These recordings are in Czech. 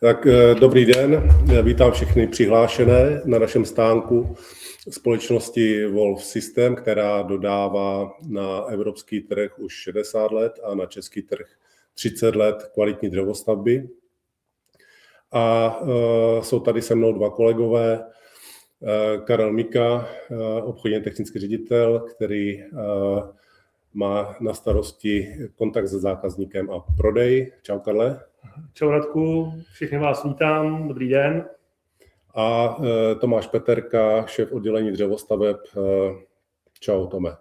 Tak dobrý den, vítám všechny přihlášené na našem stánku společnosti Wolf System, která dodává na evropský trh už 60 let a na český trh 30 let kvalitní dřevostavby. A jsou tady se mnou dva kolegové, Karel Mika, obchodně technický ředitel, který má na starosti kontakt se zákazníkem a prodej. Čau, Karle. Čau, Radku, všechny vás vítám, dobrý den. A Tomáš Peterka, šéf oddělení dřevostaveb. Čau, Tome.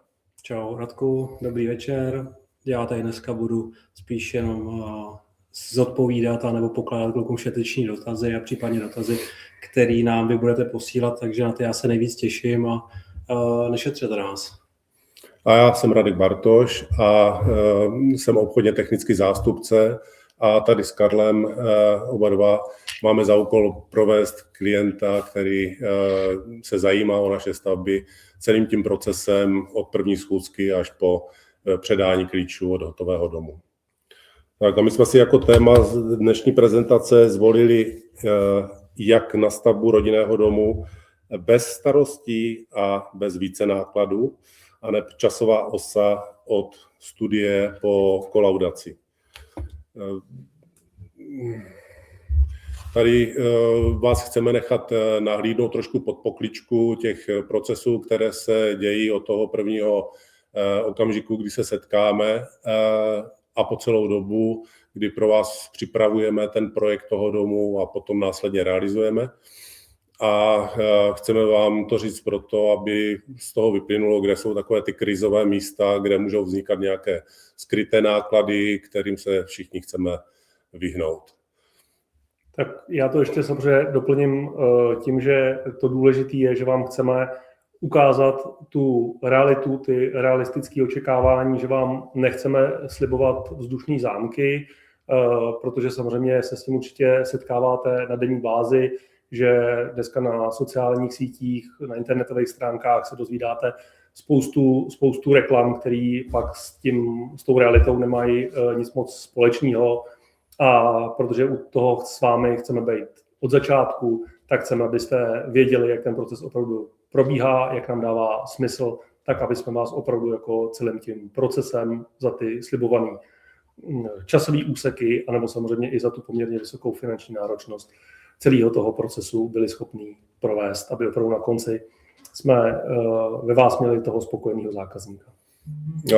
Čau, Radku, dobrý večer. Já tady dneska budu spíš jenom zodpovídat nebo pokládat klukům všeteční dotazy a případně dotazy, které nám vy budete posílat, takže na ty já se nejvíc těším a nešetřete nás. A já jsem Radek Bartoš a jsem obchodně technický zástupce a tady s Karlem oba dva máme za úkol provést klienta, který se zajímá o naše stavby celým tím procesem od první schůzky až po předání klíčů od hotového domu. Tak a my jsme si jako téma dnešní prezentace zvolili jak na stavbu rodinného domu bez starostí a bez více nákladů, a ne časová osa od studie po kolaudaci. Tady vás chceme nechat nahlídnout trošku pod pokličku těch procesů, které se dějí od toho prvního okamžiku, kdy se setkáme a po celou dobu, kdy pro vás připravujeme ten projekt toho domu a potom následně realizujeme. A chceme vám to říct proto, aby z toho vyplynulo, kde jsou takové ty krizové místa, kde můžou vznikat nějaké skryté náklady, kterým se všichni chceme vyhnout. Tak já to ještě samozřejmě doplním tím, že to důležité je, že vám chceme ukázat tu realitu, ty realistické očekávání, že vám nechceme slibovat vzdušné zámky, protože samozřejmě se s tím určitě setkáváte na denní bázi, že dneska na sociálních sítích, na internetových stránkách se dozvídáte spoustu reklam, který pak s tou realitou nemají nic moc společného. A protože u toho s vámi chceme být od začátku, tak chceme, abyste věděli, jak ten proces opravdu probíhá, jak nám dává smysl, tak aby jsme vás opravdu jako celým tím procesem za ty slibované časové úseky, anebo samozřejmě i za tu poměrně vysokou finanční náročnost celého toho procesu byli schopní provést, aby opravdu na konci jsme ve vás měli toho spokojeného zákazníka.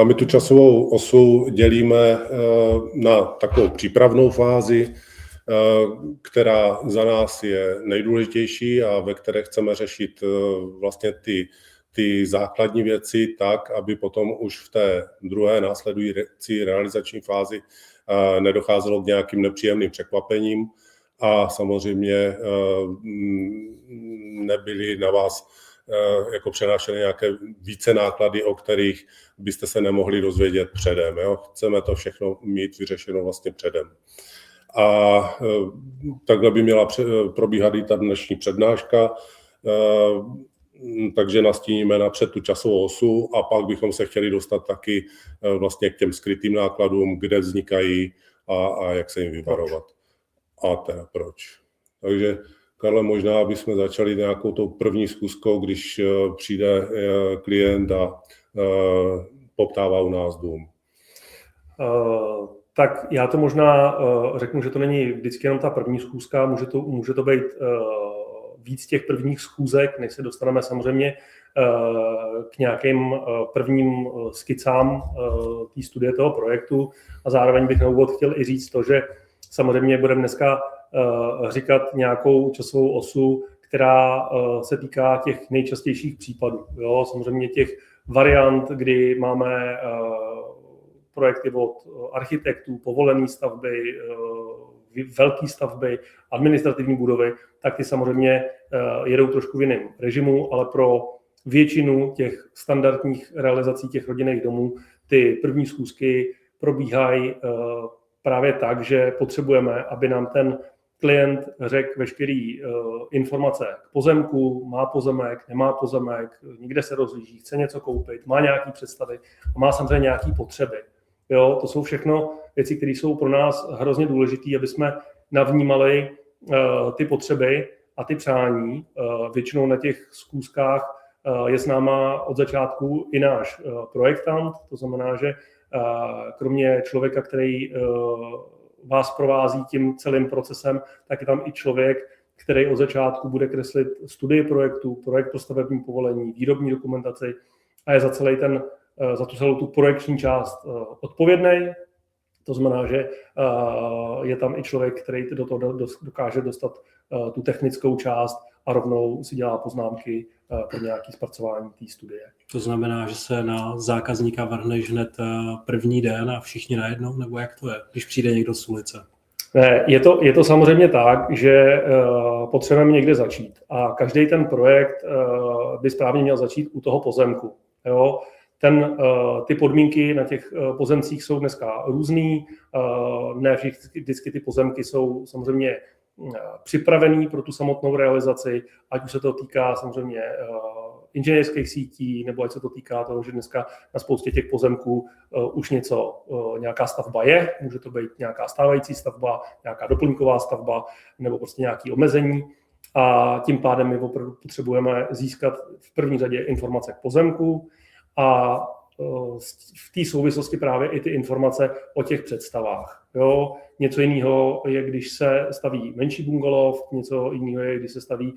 A my tu časovou osu dělíme na takovou přípravnou fázi, která za nás je nejdůležitější a ve které chceme řešit vlastně ty základní věci tak, aby potom už v té druhé následující realizační fázi nedocházelo k nějakým nepříjemným překvapením a samozřejmě nebyly na vás jako přenášeny nějaké více náklady, o kterých byste se nemohli dozvědět předem. Jo? Chceme to všechno mít vyřešeno vlastně předem. A takhle by měla probíhat i ta dnešní přednáška, takže nastíníme napřed tu časovou osu a pak bychom se chtěli dostat taky vlastně k těm skrytým nákladům, kde vznikají a jak se jim vyvarovat. A teda proč. Takže Karle, možná bychom začali nějakou tou první schůzkou, když přijde klient a poptává u nás dům. Tak já to možná řeknu, že to není vždycky jenom ta první schůzka, může to být víc těch prvních schůzek, než se dostaneme samozřejmě k nějakým prvním skicám té studie toho projektu. A zároveň bych na úvod chtěl i říct to, že samozřejmě budeme dneska říkat nějakou časovou osu, která se týká těch nejčastějších případů. Jo? Samozřejmě těch variant, kdy máme projekty od architektů, povolené stavby, velké stavby, administrativní budovy, tak ty samozřejmě jedou trošku v jiném režimu, ale pro většinu těch standardních realizací těch rodinných domů ty první schůzky probíhají právě tak, že potřebujeme, aby nám ten klient řekl veškerý informace k pozemku, má pozemek, nemá pozemek, někde se rozlíží, chce něco koupit, má nějaké představy a má samozřejmě nějaké potřeby. Jo, to jsou všechno věci, které jsou pro nás hrozně důležité, aby jsme navnímali ty potřeby a ty přání. Většinou na těch schůzkách je s náma od začátku i náš projektant, to znamená, že kromě člověka, který vás provází tím celým procesem, tak je tam i člověk, který od začátku bude kreslit studii projektu, projekt pro stavební povolení, výrobní dokumentaci a je za tu celou tu projekční část odpovědný. To znamená, že je tam i člověk, který do toho dokáže dostat tu technickou část a rovnou si dělá poznámky pro nějaké zpracování té studie. To znamená, že se na zákazníka vrhneš hned první den a všichni najednou, nebo jak to je, když přijde někdo z ulice? Ne, je to samozřejmě tak, že potřebujeme někde začít a každý ten projekt by správně měl začít u toho pozemku. Jo? Ty podmínky na těch pozemcích jsou dneska různý, ne vždycky ty pozemky jsou samozřejmě připravený pro tu samotnou realizaci, ať už se to týká samozřejmě inženýrských sítí, nebo ať se to týká toho, že dneska na spoustě těch pozemků už nějaká stavba je, může to být nějaká stávající stavba, nějaká doplňková stavba, nebo prostě nějaké omezení. A tím pádem my opravdu potřebujeme získat v první řadě informace k pozemku a v té souvislosti právě i ty informace o těch představách. Jo? Něco jiného je, když se staví menší bungalov, něco jiného je, když se staví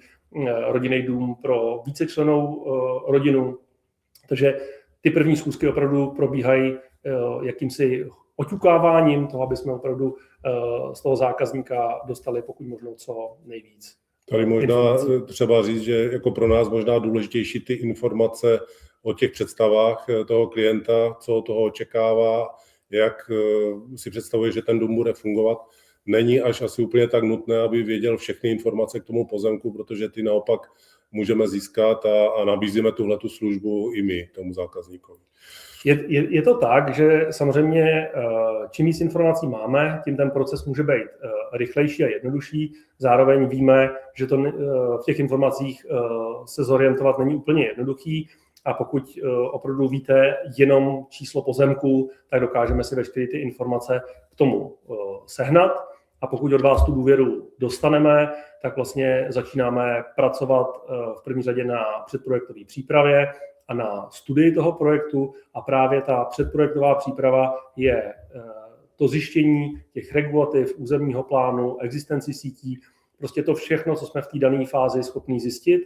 rodinný dům pro vícečlennou rodinu. Takže ty první schůzky opravdu probíhají jakýmsi oťukáváním toho, aby jsme opravdu z toho zákazníka dostali pokud možno co nejvíc. Tady možná třeba říct, že jako pro nás možná důležitější ty informace o těch představách toho klienta, co od toho očekává, jak si představuje, že ten dům bude fungovat. Není až asi úplně tak nutné, aby věděl všechny informace k tomu pozemku, protože ty naopak můžeme získat a nabízíme tuhletu službu i my tomu zákazníkovi. Je to tak, že samozřejmě čím víc informací máme, tím ten proces může být rychlejší a jednodušší. Zároveň víme, že to v těch informacích se zorientovat není úplně jednoduchý. A pokud opravdu víte jenom číslo pozemku, tak dokážeme si veškeré ty informace k tomu sehnat. A pokud od vás tu důvěru dostaneme, tak vlastně začínáme pracovat v první řadě na předprojektové přípravě a na studii toho projektu. A právě ta předprojektová příprava je to zjištění těch regulativ, územního plánu, existenci sítí, prostě to všechno, co jsme v té dané fázi schopni zjistit.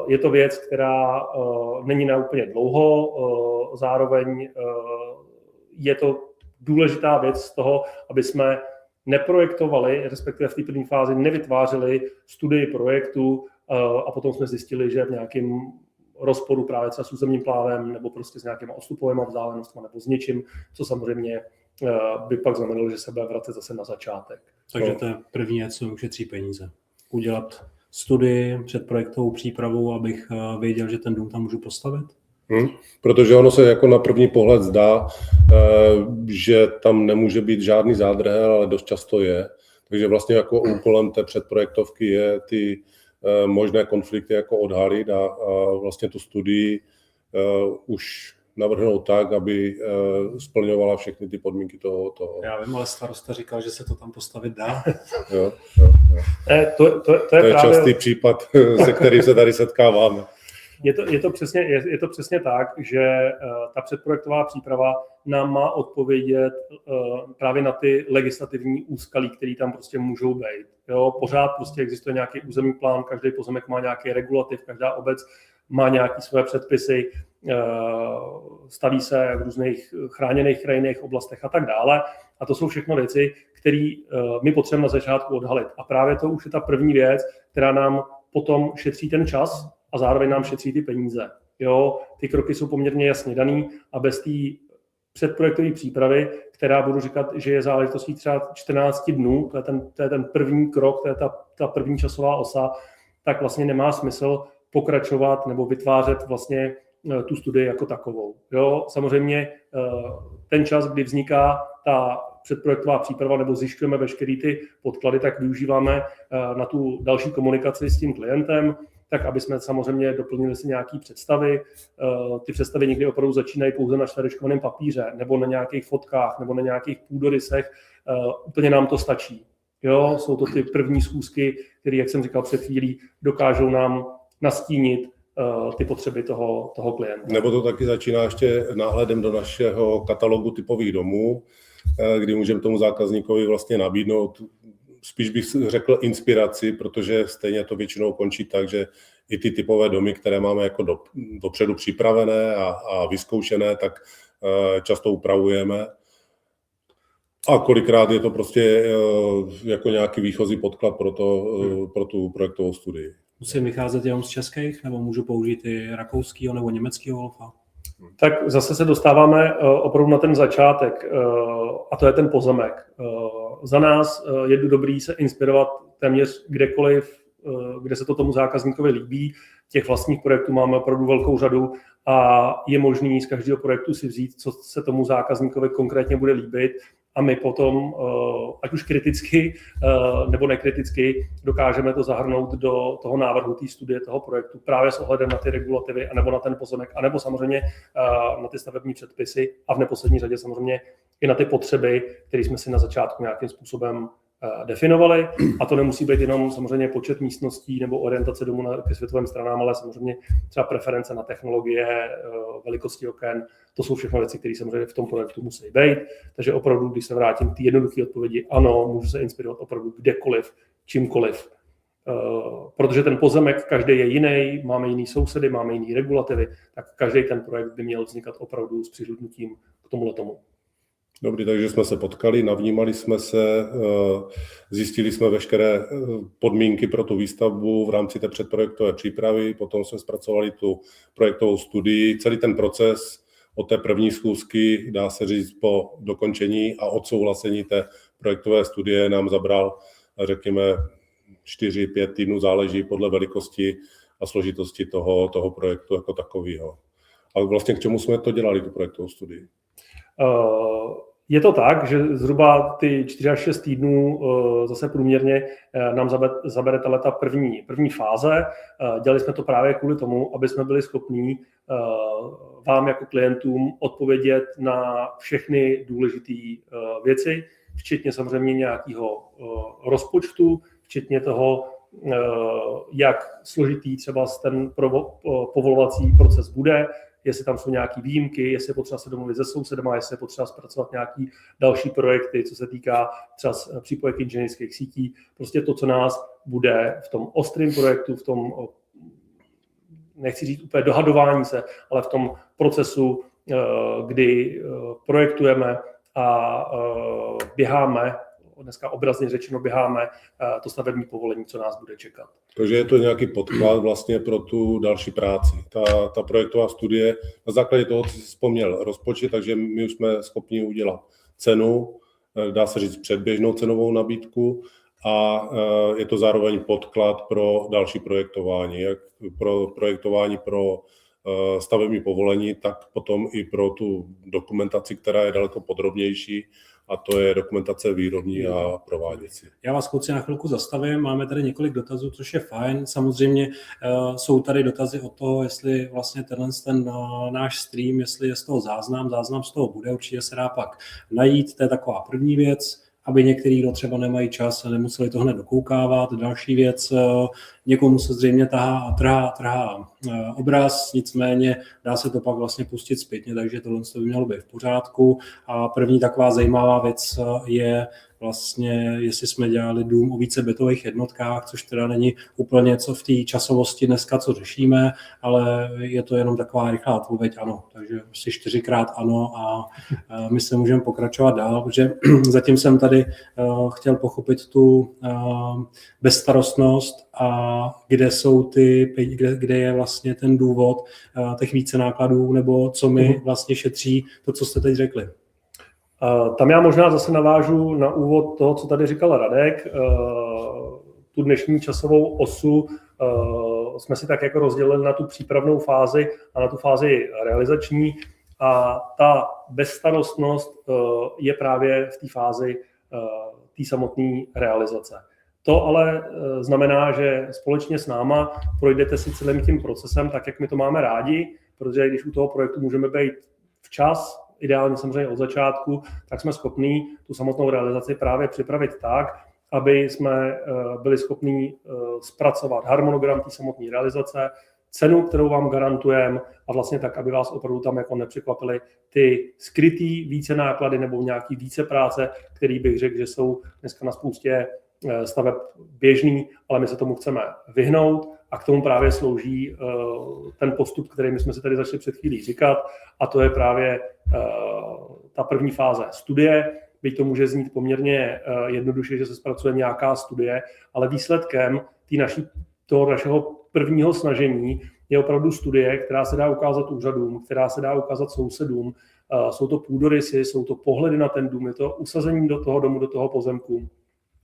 Je to věc, která není na úplně dlouho, zároveň je to důležitá věc z toho, aby jsme neprojektovali, respektive v té první fázi nevytvářeli studii projektu a potom jsme zjistili, že v nějakém rozporu právě třeba s územním plánem nebo prostě s nějakýma odstupovými vzdálenostmi nebo s něčím, co samozřejmě by pak znamenalo, že se bude vracet zase na začátek. Takže to je první, co ušetří peníze. Udělat studii před projektovou přípravou, abych věděl, že ten dům tam můžu postavit? Protože ono se jako na první pohled zdá, že tam nemůže být žádný zádrhel, ale dost často je. Takže vlastně jako úkolem té předprojektovky je ty možné konflikty jako odhalit a vlastně tu studii už navrhnout tak, aby splňovala všechny ty podmínky toho. Já vím, ale starosta říkal, že se to tam postavit dá. Jo. To je právě častý případ, se kterým se tady setkáváme. Je to přesně tak, že ta předprojektová příprava nám má odpovědět právě na ty legislativní úskalí, které tam prostě můžou být. Jo, pořád prostě existuje nějaký územní plán, každý pozemek má nějaký regulativ, každá obec má nějaké své předpisy, staví se v různých chráněných krajinných oblastech a tak dále. A to jsou všechno věci, které my potřebujeme na začátku odhalit. A právě to už je ta první věc, která nám potom šetří ten čas a zároveň nám šetří ty peníze. Jo, ty kroky jsou poměrně jasně daný a bez té předprojektové přípravy, která budu říkat, že je záležitostí třeba 14 dnů, to je ten první krok, to je ta první časová osa, tak vlastně nemá smysl pokračovat nebo vytvářet vlastně tu studii jako takovou. Jo, samozřejmě ten čas, kdy vzniká ta předprojektová příprava nebo zjišťujeme veškeré ty podklady, tak využíváme na tu další komunikaci s tím klientem, tak aby jsme samozřejmě doplnili si nějaké představy. Ty představy někdy opravdu začínají pouze na čtverečkovaném papíře nebo na nějakých fotkách nebo na nějakých půdorysech. Úplně nám to stačí. Jo, jsou to ty první schůzky, které, jak jsem říkal před chvílí, dokážou nám nastínit ty potřeby toho klienta. Nebo to taky začíná ještě náhledem do našeho katalogu typových domů, kdy můžeme tomu zákazníkovi vlastně nabídnout, spíš bych řekl inspiraci, protože stejně to většinou končí tak, že i ty typové domy, které máme jako dopředu připravené a vyzkoušené, tak často upravujeme. A kolikrát je to prostě jako nějaký výchozí podklad pro tu projektovou studii. Musím vycházet jenom z českých, nebo můžu použít i rakouského nebo německého Wolfa? Tak zase se dostáváme opravdu na ten začátek, a to je ten pozemek. Za nás je dobrý se inspirovat téměř kdekoliv, kde se to tomu zákazníkovi líbí. Těch vlastních projektů máme opravdu velkou řadu a je možný z každého projektu si vzít, co se tomu zákazníkovi konkrétně bude líbit, a my potom, ať už kriticky nebo nekriticky, dokážeme to zahrnout do toho návrhu té studie, toho projektu, právě s ohledem na ty regulativy, anebo na ten pozemek, anebo samozřejmě na ty stavební předpisy a v neposlední řadě samozřejmě i na ty potřeby, které jsme si na začátku nějakým způsobem definovali. A to nemusí být jenom samozřejmě počet místností nebo orientace domu ke světovým stranám, ale samozřejmě třeba preference na technologie, velikosti oken. To jsou všechno věci, které samozřejmě v tom projektu musí být. Takže opravdu, když se vrátím k té jednoduché odpovědi, ano, můžu se inspirovat opravdu kdekoliv, čímkoliv. Protože ten pozemek, každý je jiný, máme jiný sousedy, máme jiný regulativy, tak každý ten projekt by měl vznikat opravdu s přihlédnutím k tomuhletomu. Dobrý, takže jsme se potkali, navnímali jsme se, zjistili jsme veškeré podmínky pro tu výstavbu v rámci té předprojektové přípravy, potom jsme zpracovali tu projektovou studii. Celý ten proces od té první schůzky, dá se říct, po dokončení a odsouhlasení té projektové studie nám zabral, řekněme, 4-5 týdnů, záleží podle velikosti a složitosti toho projektu jako takového. A vlastně k čemu jsme to dělali, tu projektovou studii? Je to tak, že zhruba ty 4 až 6 týdnů zase průměrně nám zabere ta první fáze. Dělali jsme to právě kvůli tomu, aby jsme byli schopní vám jako klientům odpovědět na všechny důležité věci, včetně samozřejmě nějakého rozpočtu, včetně toho, jak složitý třeba ten povolovací proces bude, jestli tam jsou nějaké výjimky, jestli je potřeba se domluvit se sousedama, jestli je potřeba zpracovat nějaké další projekty, co se týká třeba přípojek inženýrských sítí. Prostě to, co nás bude v tom ostrém projektu, v tom, nechci říct úplně dohadování se, ale v tom procesu, kdy projektujeme a běháme, dneska obrazně řečeno běháme to stavební povolení, co nás bude čekat. Takže je to nějaký podklad vlastně pro tu další práci. Ta projektová studie, na základě toho, co jsi vzpomněl, rozpočet, takže my už jsme schopni udělat cenu, dá se říct předběžnou cenovou nabídku, a je to zároveň podklad pro další projektování, jak pro projektování pro stavební povolení, tak potom i pro tu dokumentaci, která je daleko podrobnější, a to je dokumentace výrobní a prováděcí. Já vás kluci na chvilku zastavím, máme tady několik dotazů, což je fajn. Samozřejmě jsou tady dotazy o to, jestli vlastně ten náš stream, jestli je z toho záznam z toho bude, určitě se dá pak najít, to je taková první věc, aby některý, kdo třeba nemají čas a nemuseli to hned dokoukávat. Další věc, někomu se zřejmě trhá obraz, nicméně dá se to pak vlastně pustit zpětně, takže tohle by mělo být v pořádku. A první taková zajímavá věc je vlastně, jestli jsme dělali dům o více bytových jednotkách, což teda není úplně co v té časovosti dneska, co řešíme, ale je to jenom taková rychlá odpověď ano. Takže asi 4krát ano a my se můžeme pokračovat dál, protože zatím jsem tady chtěl pochopit tu bezstarostnost a kde jsou kde je vlastně ten důvod těch více nákladů, nebo co mi vlastně šetří to, co jste teď řekli. Tam já možná zase navážu na úvod toho, co tady říkal Radek. Tu dnešní časovou osu jsme si tak jako rozdělili na tu přípravnou fázi a na tu fázi realizační. A ta bezstarostnost je právě v té fázi té samotné realizace. To ale znamená, že společně s náma projdete si celým tím procesem tak, jak my to máme rádi, protože když u toho projektu můžeme být včas, ideálně samozřejmě od začátku, tak jsme schopní tu samotnou realizaci právě připravit tak, aby jsme byli schopni zpracovat harmonogram té samotné realizace, cenu, kterou vám garantujeme a vlastně tak, aby vás opravdu tam jako nepřekvapily ty skrytý více náklady nebo nějaký více práce, který bych řekl, že jsou dneska na spoustě staveb běžný, ale my se tomu chceme vyhnout a k tomu právě slouží ten postup, který my jsme si tady začali před chvílí říkat, a to je právě ta první fáze studie. Byť to může znít poměrně jednoduše, že se zpracuje nějaká studie, ale výsledkem toho našeho prvního snažení je opravdu studie, která se dá ukázat úřadům, která se dá ukázat sousedům. Jsou to půdorysy, jsou to pohledy na ten dům, je to usazení do toho domu, do toho pozemku.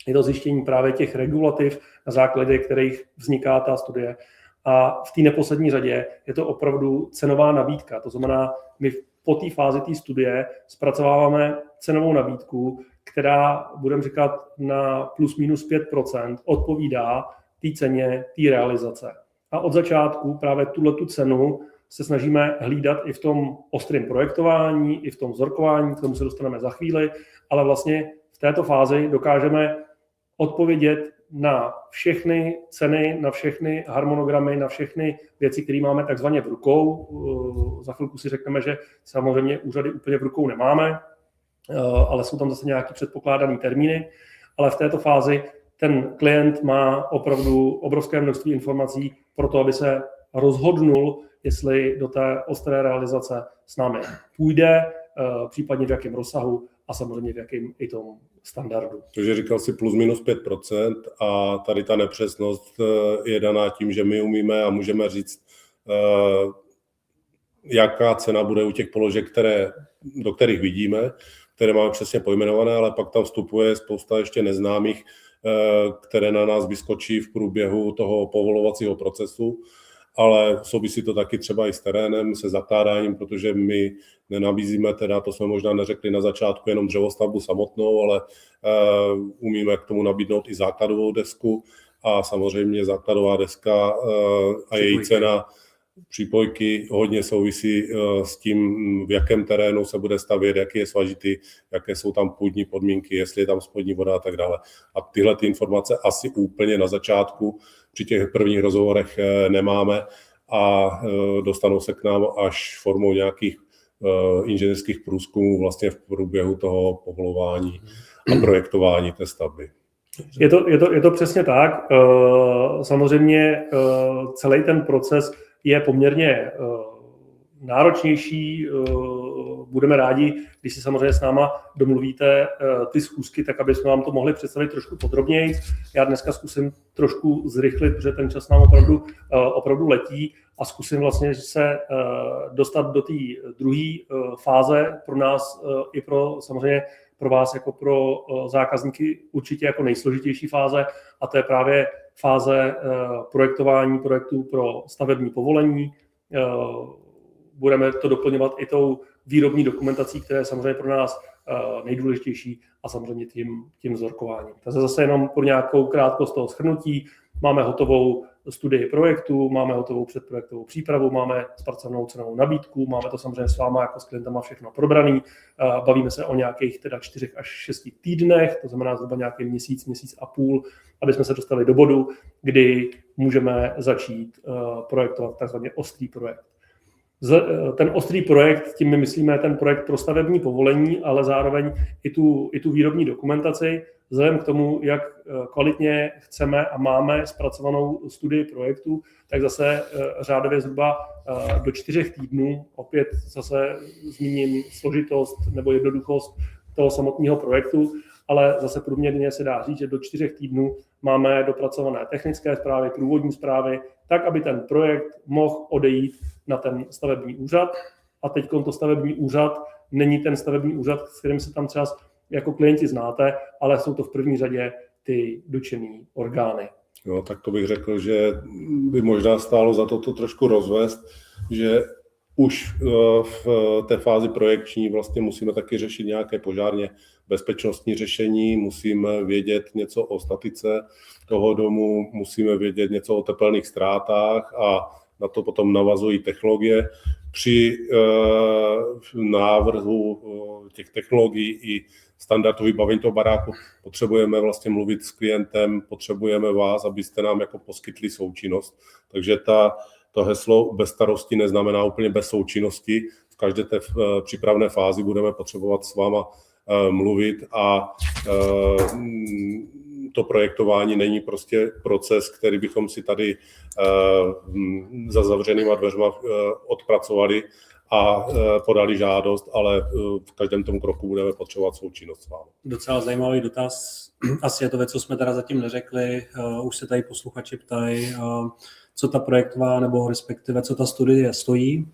Je to zjištění právě těch regulativ, na základě kterých vzniká ta studie. A v té neposlední řadě je to opravdu cenová nabídka. To znamená, my po té fázi té studie zpracováváme cenovou nabídku, která, budeme říkat, na plus minus 5% odpovídá té ceně, té realizace. A od začátku právě tu cenu se snažíme hlídat i v tom ostrém projektování, i v tom vzorkování, k tomu se dostaneme za chvíli, ale vlastně v této fázi dokážeme odpovědět na všechny ceny, na všechny harmonogramy, na všechny věci, které máme takzvaně v rukou. Za chvilku si řekneme, že samozřejmě úřady úplně v rukou nemáme, ale jsou tam zase nějaké předpokládané termíny, ale v této fázi ten klient má opravdu obrovské množství informací pro to, aby se rozhodnul, jestli do té ostré realizace s námi půjde, případně v jakém rozsahu a samozřejmě v jakém i tom standardu. Takže říkal si plus minus 5% a tady ta nepřesnost je daná tím, že my umíme a můžeme říct, jaká cena bude u těch položek, do kterých vidíme, které máme přesně pojmenované, ale pak tam vstupuje spousta ještě neznámých, které na nás vyskočí v průběhu toho povolovacího procesu, ale souvisí to taky třeba i s terénem, se zakládáním, protože my nenabízíme, teda to jsme možná neřekli na začátku, jenom dřevostavbu samotnou, ale umíme k tomu nabídnout i základovou desku a samozřejmě základová deska a její cena, přípojky hodně souvisí s tím, v jakém terénu se bude stavět, jaký je svažitý, jaké jsou tam půdní podmínky, jestli je tam spodní voda a tak dále. A tyhle ty informace asi úplně na začátku při těch prvních rozhovorech nemáme a dostanou se k nám až formou nějakých inženýrských průzkumů vlastně v průběhu toho povolování a projektování té stavby. Je to přesně tak. Samozřejmě celý ten proces je poměrně náročnější. Budeme rádi, když si samozřejmě s náma domluvíte ty schůzky, tak aby jsme vám to mohli představit trošku podrobněji. Já dneska zkusím trošku zrychlit, protože ten čas nám opravdu letí a zkusím vlastně se dostat do té druhé fáze pro nás i samozřejmě pro vás jako pro zákazníky určitě jako nejsložitější fáze, a to je právě fáze projektování projektů pro stavební povolení. Budeme to doplňovat i tou výrobní dokumentací, která je samozřejmě pro nás nejdůležitější, a samozřejmě tím vzorkováním. Takže zase jenom pro nějakou krátkost toho shrnutí. Máme hotovou studii projektu, máme hotovou předprojektovou přípravu, máme zpracovanou cenovou nabídku, máme to samozřejmě s váma jako s klientama všechno probraný. Bavíme se o nějakých teda 4 až 6 týdnech, to znamená zhruba nějaký měsíc a půl, aby jsme se dostali do bodu, kdy můžeme začít projektovat takzvaně ostrý projekt. Ten ostrý projekt, tím my myslíme ten projekt pro stavební povolení, ale zároveň i tu výrobní dokumentaci, vzhledem k tomu, jak kvalitně chceme a máme zpracovanou studii projektu, tak zase řádově zhruba do 4 týdnů, opět zase zmíním složitost nebo jednoduchost toho samotného projektu, ale zase průměrně se dá říct, že do 4 týdnů máme dopracované technické zprávy, průvodní zprávy, tak, aby ten projekt mohl odejít na ten stavební úřad. A teď to stavební úřad není ten stavební úřad, s kterým se tam třeba jako klienti znáte, ale jsou to v první řadě ty dotčené orgány. No, tak to bych řekl, že by možná stálo za to trošku rozvést, že už v té fázi projekční vlastně musíme taky řešit nějaké požárně bezpečnostní řešení, musíme vědět něco o statice toho domu, musíme vědět něco o tepelných ztrátách a na to potom navazují technologie, při návrhu těch technologií i standardu vybavení toho baráku potřebujeme vlastně mluvit s klientem, potřebujeme vás, abyste nám jako poskytli součinnost. Takže to heslo bez starosti neznamená úplně bez součinnosti. V každé té přípravné fázi budeme potřebovat s váma mluvit a to projektování není prostě proces, který bychom si tady za zavřenýma dveřma odpracovali a podali žádost, ale v každém tom kroku budeme potřebovat součinnost s vámi. Docela zajímavý dotaz. Asi je to věc, co jsme teda zatím neřekli. Už se tady posluchači ptají, co ta projektová nebo respektive co ta studie stojí.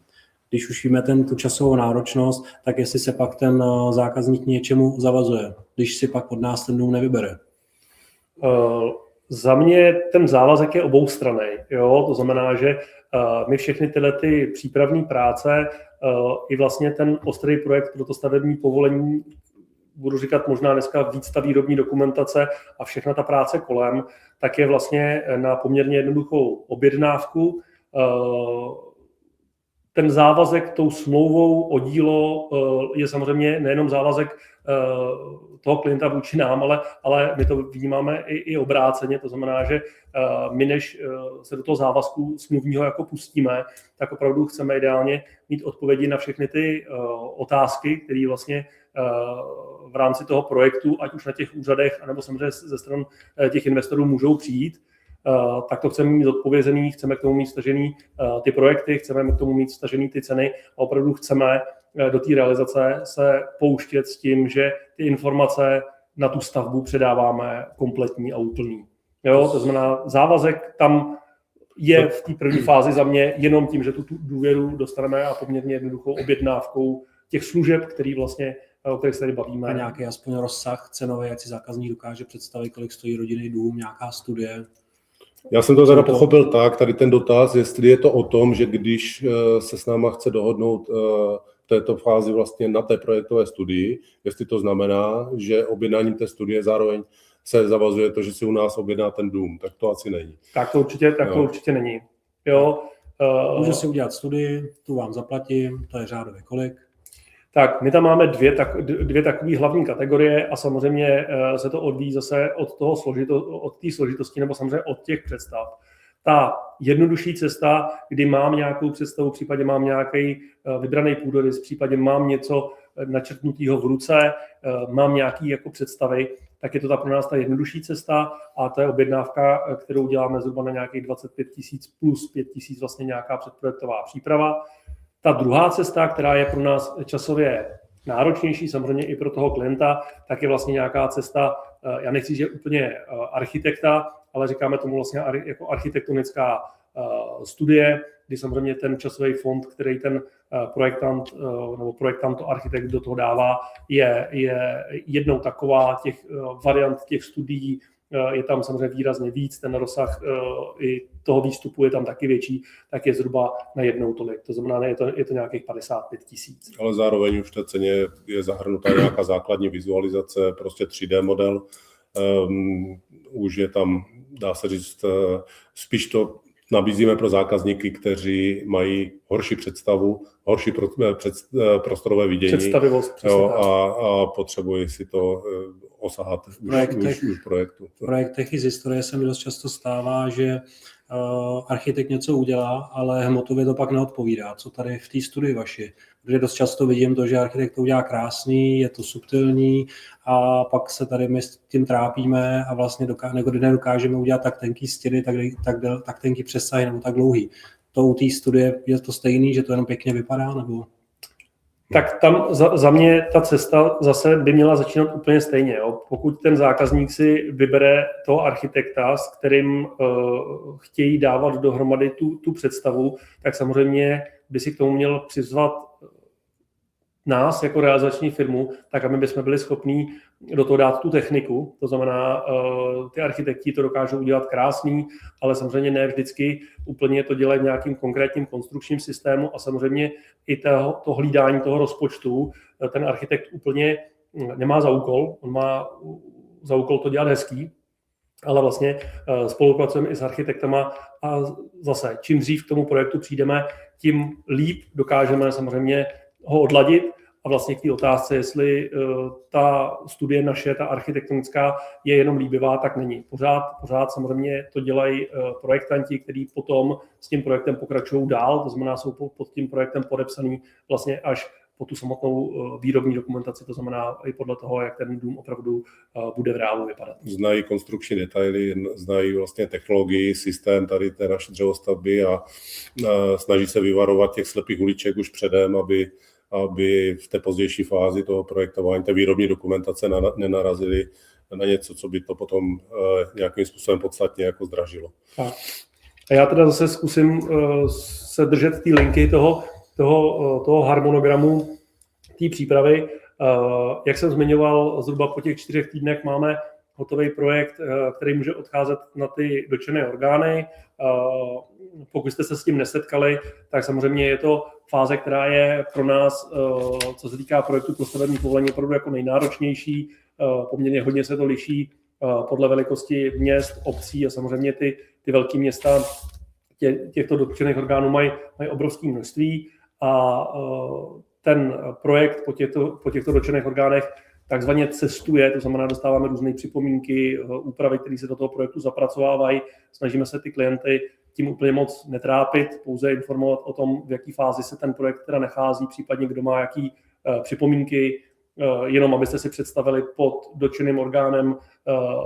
Když už víme tu časovou náročnost, tak jestli se pak ten zákazník něčemu zavazuje, když si pak od nás ten dům nevybere. Za mě ten závazek je oboustranný. To znamená, že my všechny tyhle ty přípravné práce i vlastně ten ostrý projekt pro to stavební povolení, budu říkat možná dneska víc ta výrobní dokumentace a všechna ta práce kolem, tak je vlastně na poměrně jednoduchou objednávku. Ten závazek tou smlouvou o dílo je samozřejmě nejenom závazek toho klienta vůči nám, ale my to vnímáme i obráceně. To znamená, že my, než se do toho závazku smluvního jako pustíme, tak opravdu chceme ideálně mít odpovědi na všechny ty otázky, které vlastně v rámci toho projektu, ať už na těch úřadech, anebo samozřejmě ze stran těch investorů můžou přijít. Tak to chceme mít odpovězený, chceme k tomu mít stažený ty projekty, chceme k tomu mít stažený ty ceny a opravdu chceme do té realizace se pouštět s tím, že ty informace na tu stavbu předáváme kompletní a úplný. To znamená, závazek tam je v té první fázi za mě jenom tím, že tu důvěru dostaneme a poměrně jednoduchou objednávkou těch služeb, o kterých se tady bavíme. A nějaký aspoň rozsah cenový, ať si zákazník dokáže představit, kolik stojí rodinný dům, nějaká studie. Já jsem to teda pochopil tak, tady ten dotaz, jestli je to o tom, že když se s náma chce dohodnout v této fázi vlastně na té projektové studii, jestli to znamená, že objednáním té studie zároveň se zavazuje to, že si u nás objedná ten dům, tak to asi není. Tak to určitě není. Může si udělat studii, tu vám zaplatím, to je řádově kolik? Tak my tam máme dvě takové hlavní kategorie a samozřejmě se to odvíjí zase od té složitosti nebo samozřejmě od těch představ. Ta jednodušší cesta, kdy mám nějakou představu, v případě mám nějaký vybraný půdorys, v případě mám něco načrtnutého v ruce, mám nějaký jako představy, tak je to pro nás ta jednodušší cesta a to je objednávka, kterou děláme zhruba na nějakých 25 000 plus 5 000 vlastně nějaká předprojektová příprava. Ta druhá cesta, která je pro nás časově náročnější, samozřejmě i pro toho klienta, tak je vlastně nějaká cesta, já nechci říct, že úplně architekta, ale říkáme tomu vlastně jako architektonická studie, kdy samozřejmě ten časový fond, který ten projektant to architekt do toho dává, je jednou taková, těch variant těch studií je tam samozřejmě výrazně víc, ten rozsah i toho výstupu je tam taky větší, tak je zhruba na jednou tolik. To znamená, je to nějakých 55 000. Ale zároveň už v té ceně je zahrnutá nějaká základní vizualizace, prostě 3D model. Už je tam, dá se říct, spíš to nabízíme pro zákazníky, kteří mají horší představu, horší prostorové vidění. Představivost. A potřebují si to osahat už v projektu. V projektech i z historie se mi dost často stává, že architekt něco udělá, ale hmotově to pak neodpovídá. Co tady v té studii vaši? Protože dost často vidím to, že architekt to udělá krásný, je to subtilní a pak se tady my s tím trápíme a vlastně nedokážeme udělat tak tenký stěny, tak tenký přesahy nebo tak dlouhý. To u té studie je to stejný, že to jenom pěkně vypadá, nebo? Tak tam za mě ta cesta zase by měla začínat úplně stejně. Pokud ten zákazník si vybere toho architekta, s kterým chtějí dávat dohromady tu představu, tak samozřejmě by si k tomu měl přizvat nás jako realizační firmu, tak aby bychom byli schopní do toho dát tu techniku. To znamená, ty architekti to dokážou udělat krásný, ale samozřejmě ne vždycky úplně to dělají v nějakým konkrétním konstrukčním systému a samozřejmě i to hlídání toho rozpočtu ten architekt úplně nemá za úkol. On má za úkol to dělat hezký, ale vlastně spolupracujeme i s architektama a zase, čím dřív k tomu projektu přijdeme, tím líp dokážeme samozřejmě ho odladit a vlastně k té otázce, jestli ta studie naše, ta architektonická, je jenom líbivá, tak není. Pořád samozřejmě to dělají projektanti, kteří potom s tím projektem pokračují dál, to znamená, jsou pod tím projektem podepsaný vlastně až po tu samotnou výrobní dokumentaci, to znamená i podle toho, jak ten dům opravdu bude v reálu vypadat. Znají konstrukční detaily, znají vlastně technologii, systém tady té naší dřevostavby a snaží se vyvarovat těch slepých uliček už předem, aby v té pozdější fázi toho projektování, té výrobní dokumentace nenarazili na něco, co by to potom nějakým způsobem podstatně jako zdražilo. A já teda zase zkusím se držet té linky toho harmonogramu, té přípravy. Jak jsem zmiňoval, zhruba po těch 4 týdnech máme hotový projekt, který může odcházet na ty dotčené orgány. Pokud jste se s tím nesetkali, tak samozřejmě je to fáze, která je pro nás, co se týká projektu pro stavební povolení, opravdu jako nejnáročnější. Poměrně hodně se to liší podle velikosti měst, obcí a samozřejmě ty velké města těchto dotčených orgánů mají obrovské množství a ten projekt po těchto dotčených orgánech takzvaně cestuje, to znamená, dostáváme různé připomínky, úpravy, které se do toho projektu zapracovávají. Snažíme se ty klienty tím úplně moc netrápit, pouze informovat o tom, v jaké fázi se ten projekt teda nachází, případně kdo má jaký připomínky, jenom abyste si představili, pod dotčeným orgánem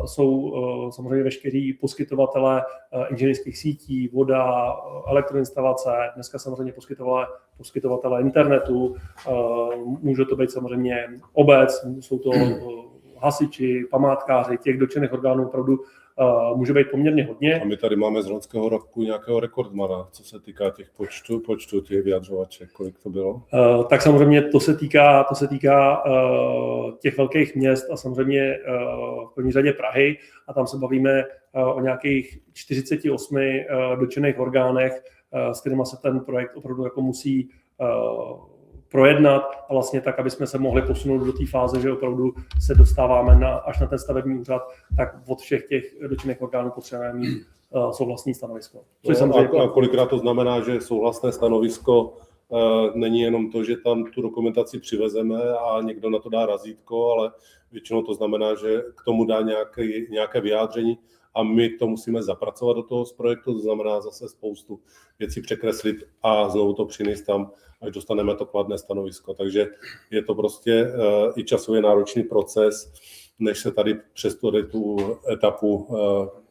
jsou samozřejmě veškerý poskytovatelé inženýrských sítí, voda, elektroinstalace, dneska samozřejmě poskytovatelé internetu, může to být samozřejmě obec, jsou to hasiči, památkáři, těch dotčených orgánů opravdu může být poměrně hodně. A my tady máme z loňského roku nějakého rekordmana, co se týká těch počtu těch vyjadřovaček, kolik to bylo? Tak samozřejmě to se týká těch velkých měst a samozřejmě v první řadě Prahy a tam se bavíme o nějakých 48 dotčených orgánech, s kterými se ten projekt opravdu jako musí projednat a vlastně tak, aby jsme se mohli posunout do té fáze, že opravdu se dostáváme až na ten stavební úřad, tak od všech těch dotčených orgánů potřebujeme mít souhlasné stanovisko. A kolikrát to znamená, že souhlasné stanovisko není jenom to, že tam tu dokumentaci přivezeme a někdo na to dá razítko, ale většinou to znamená, že k tomu dá nějaké vyjádření a my to musíme zapracovat do toho z projektu, to znamená zase spoustu věcí překreslit a znovu to přinést tam, až dostaneme to kladné stanovisko. Takže je to prostě i časově náročný proces, než se tady přes tu etapu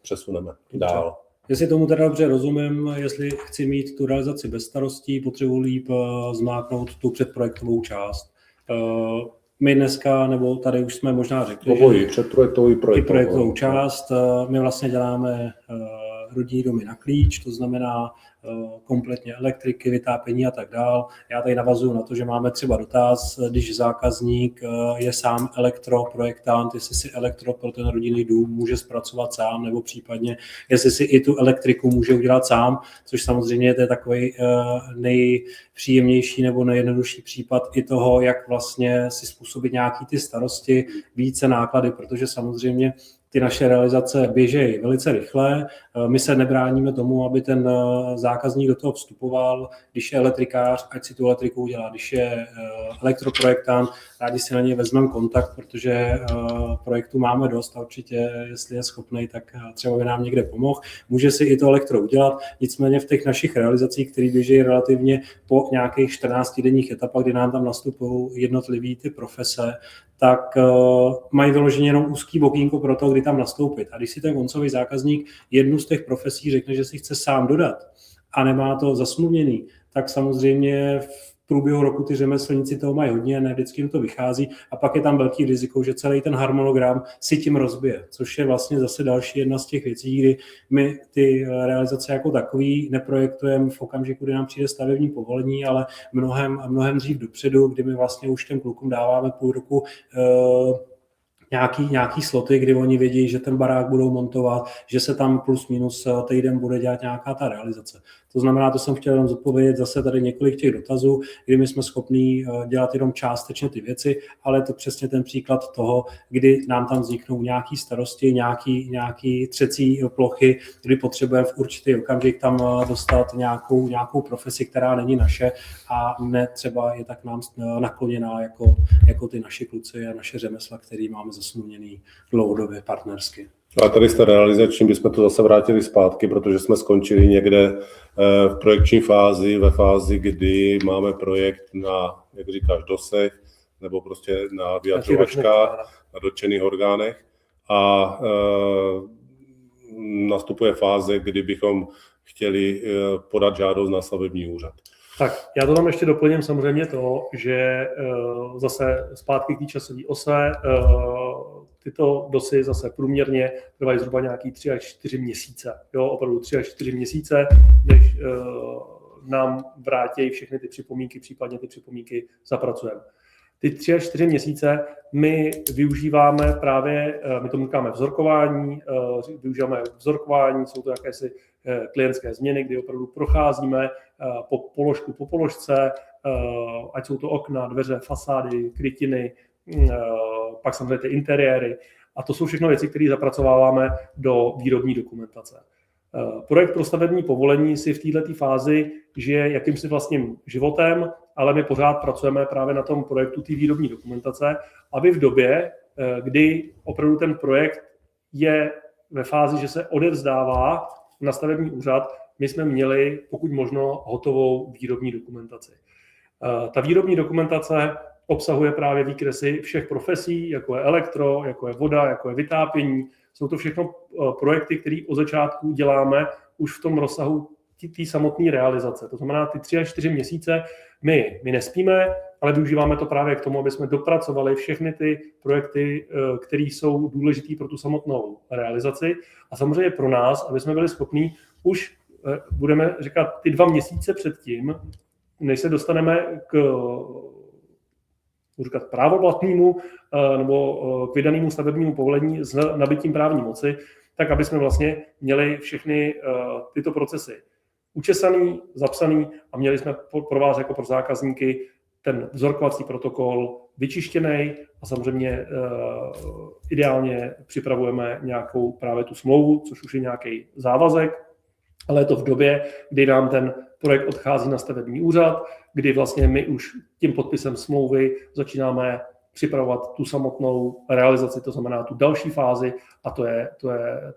přesuneme dál. Jestli tomu teda dobře rozumím, jestli chci mít tu realizaci bez starostí, potřebuji líp zmáknout tu předprojektovou část. My dneska, nebo tady už jsme možná řekli, předprojektovou část, my vlastně děláme rodinný domy na klíč, to znamená kompletně elektriky, vytápění a tak dál. Já tady navazuju na to, že máme třeba dotaz, když zákazník je sám elektroprojektant, jestli si elektro pro ten rodinný dům může zpracovat sám, nebo případně jestli si i tu elektriku může udělat sám, což samozřejmě je takový nejpříjemnější nebo nejjednodušší případ i toho, jak vlastně si způsobit nějaký ty starosti, více náklady, protože samozřejmě ty naše realizace běžejí velice rychle. My se nebráníme tomu, aby ten zákazník do toho vstupoval, když je elektrikář, ať si tu elektriku udělá, když je elektroprojektant, rádi si na něj vezmeme kontakt, protože projektu máme dost a určitě, jestli je schopný, tak třeba by nám někde pomohl. Může si i to elektro udělat, nicméně v těch našich realizacích, které běžejí relativně po nějakých 14denních etapách, kdy nám tam nastupují jednotlivý ty profese, tak mají vyloženě jenom úzký okýnko pro to, kdy tam nastoupit. A když si ten koncový zákazník jednu z těch profesí řekne, že si chce sám dodat a nemá to zasmluvněný, tak samozřejmě v průběhu roku ty řemeslníci toho mají hodně, ne vždycky jim to vychází a pak je tam velký riziko, že celý ten harmonogram si tím rozbije, což je vlastně zase další jedna z těch věcí, kdy my ty realizace jako takový neprojektujeme v okamžiku, kdy nám přijde stavební povolení, ale mnohem dřív dopředu, kdy my vlastně už těm klukům dáváme půl roku nějaký sloty, kdy oni vědí, že ten barák budou montovat, že se tam plus minus týden bude dělat nějaká ta realizace. To znamená, to jsem chtěl jenom zodpovědět zase tady několik těch dotazů, kdy my jsme schopní dělat jenom částečně ty věci, ale je to přesně ten příklad toho, kdy nám tam vzniknou nějaké starosti, nějaký třecí plochy, kdy potřebujeme v určitý okamžik tam dostat nějakou profesi, která není naše a ne třeba je tak nám nakloněná jako ty naši kluci a naše řemesla, který máme zasmluvněný dlouhodobě partnersky. A tady s té realizační bychom to zase vrátili zpátky, protože jsme skončili někde v projekční fázi, ve fázi, kdy máme projekt na, jak říkáš, doseh, nebo prostě na vyjadřovačkách, na dotčených orgánech a nastupuje fáze, kdy bychom chtěli podat žádost na stavební úřad. Tak, já to tam ještě doplním samozřejmě to, že zase zpátky k té časové ose, tyto dosy zase průměrně trvají zhruba nějaký 3 až 4 měsíce. Jo, opravdu 3 až 4 měsíce, než nám vrátí všechny ty připomínky, případně ty připomínky zapracujeme. Ty 3 až 4 měsíce my využíváme právě, my tomu říkáme vzorkování, jsou to jakési klientské změny, kdy opravdu procházíme položku po položce, ať jsou to okna, dveře, fasády, krytiny, pak samozřejmě ty interiéry. A to jsou všechno věci, které zapracováváme do výrobní dokumentace. Projekt pro stavební povolení si v této fázi žije jakýmsi vlastním životem, ale my pořád pracujeme právě na tom projektu té výrobní dokumentace, aby v době, kdy opravdu ten projekt je ve fázi, že se odevzdává na stavební úřad, my jsme měli pokud možno hotovou výrobní dokumentaci. Ta výrobní dokumentace obsahuje právě výkresy všech profesí, jako je elektro, jako je voda, jako je vytápění. Jsou to všechno projekty, které od začátku děláme už v tom rozsahu té samotné realizace. To znamená, ty 3 až 4 měsíce my nespíme, ale využíváme to právě k tomu, aby jsme dopracovali všechny ty projekty, které jsou důležité pro tu samotnou realizaci. A samozřejmě pro nás, aby jsme byli schopní už, budeme říkat, ty 2 měsíce předtím, než se dostaneme k právoplatnému nebo k vydanému stavebnímu povolení s nabytím právní moci, tak aby jsme vlastně měli všechny tyto procesy učesaný, zapsaný a měli jsme pro vás jako pro zákazníky ten vzorkovací protokol vyčištěný a samozřejmě ideálně připravujeme nějakou právě tu smlouvu, což už je nějaký závazek, ale je to v době, kdy nám ten projekt odchází na stavební úřad, kdy vlastně my už tím podpisem smlouvy začínáme připravovat tu samotnou realizaci, to znamená tu další fázi a to je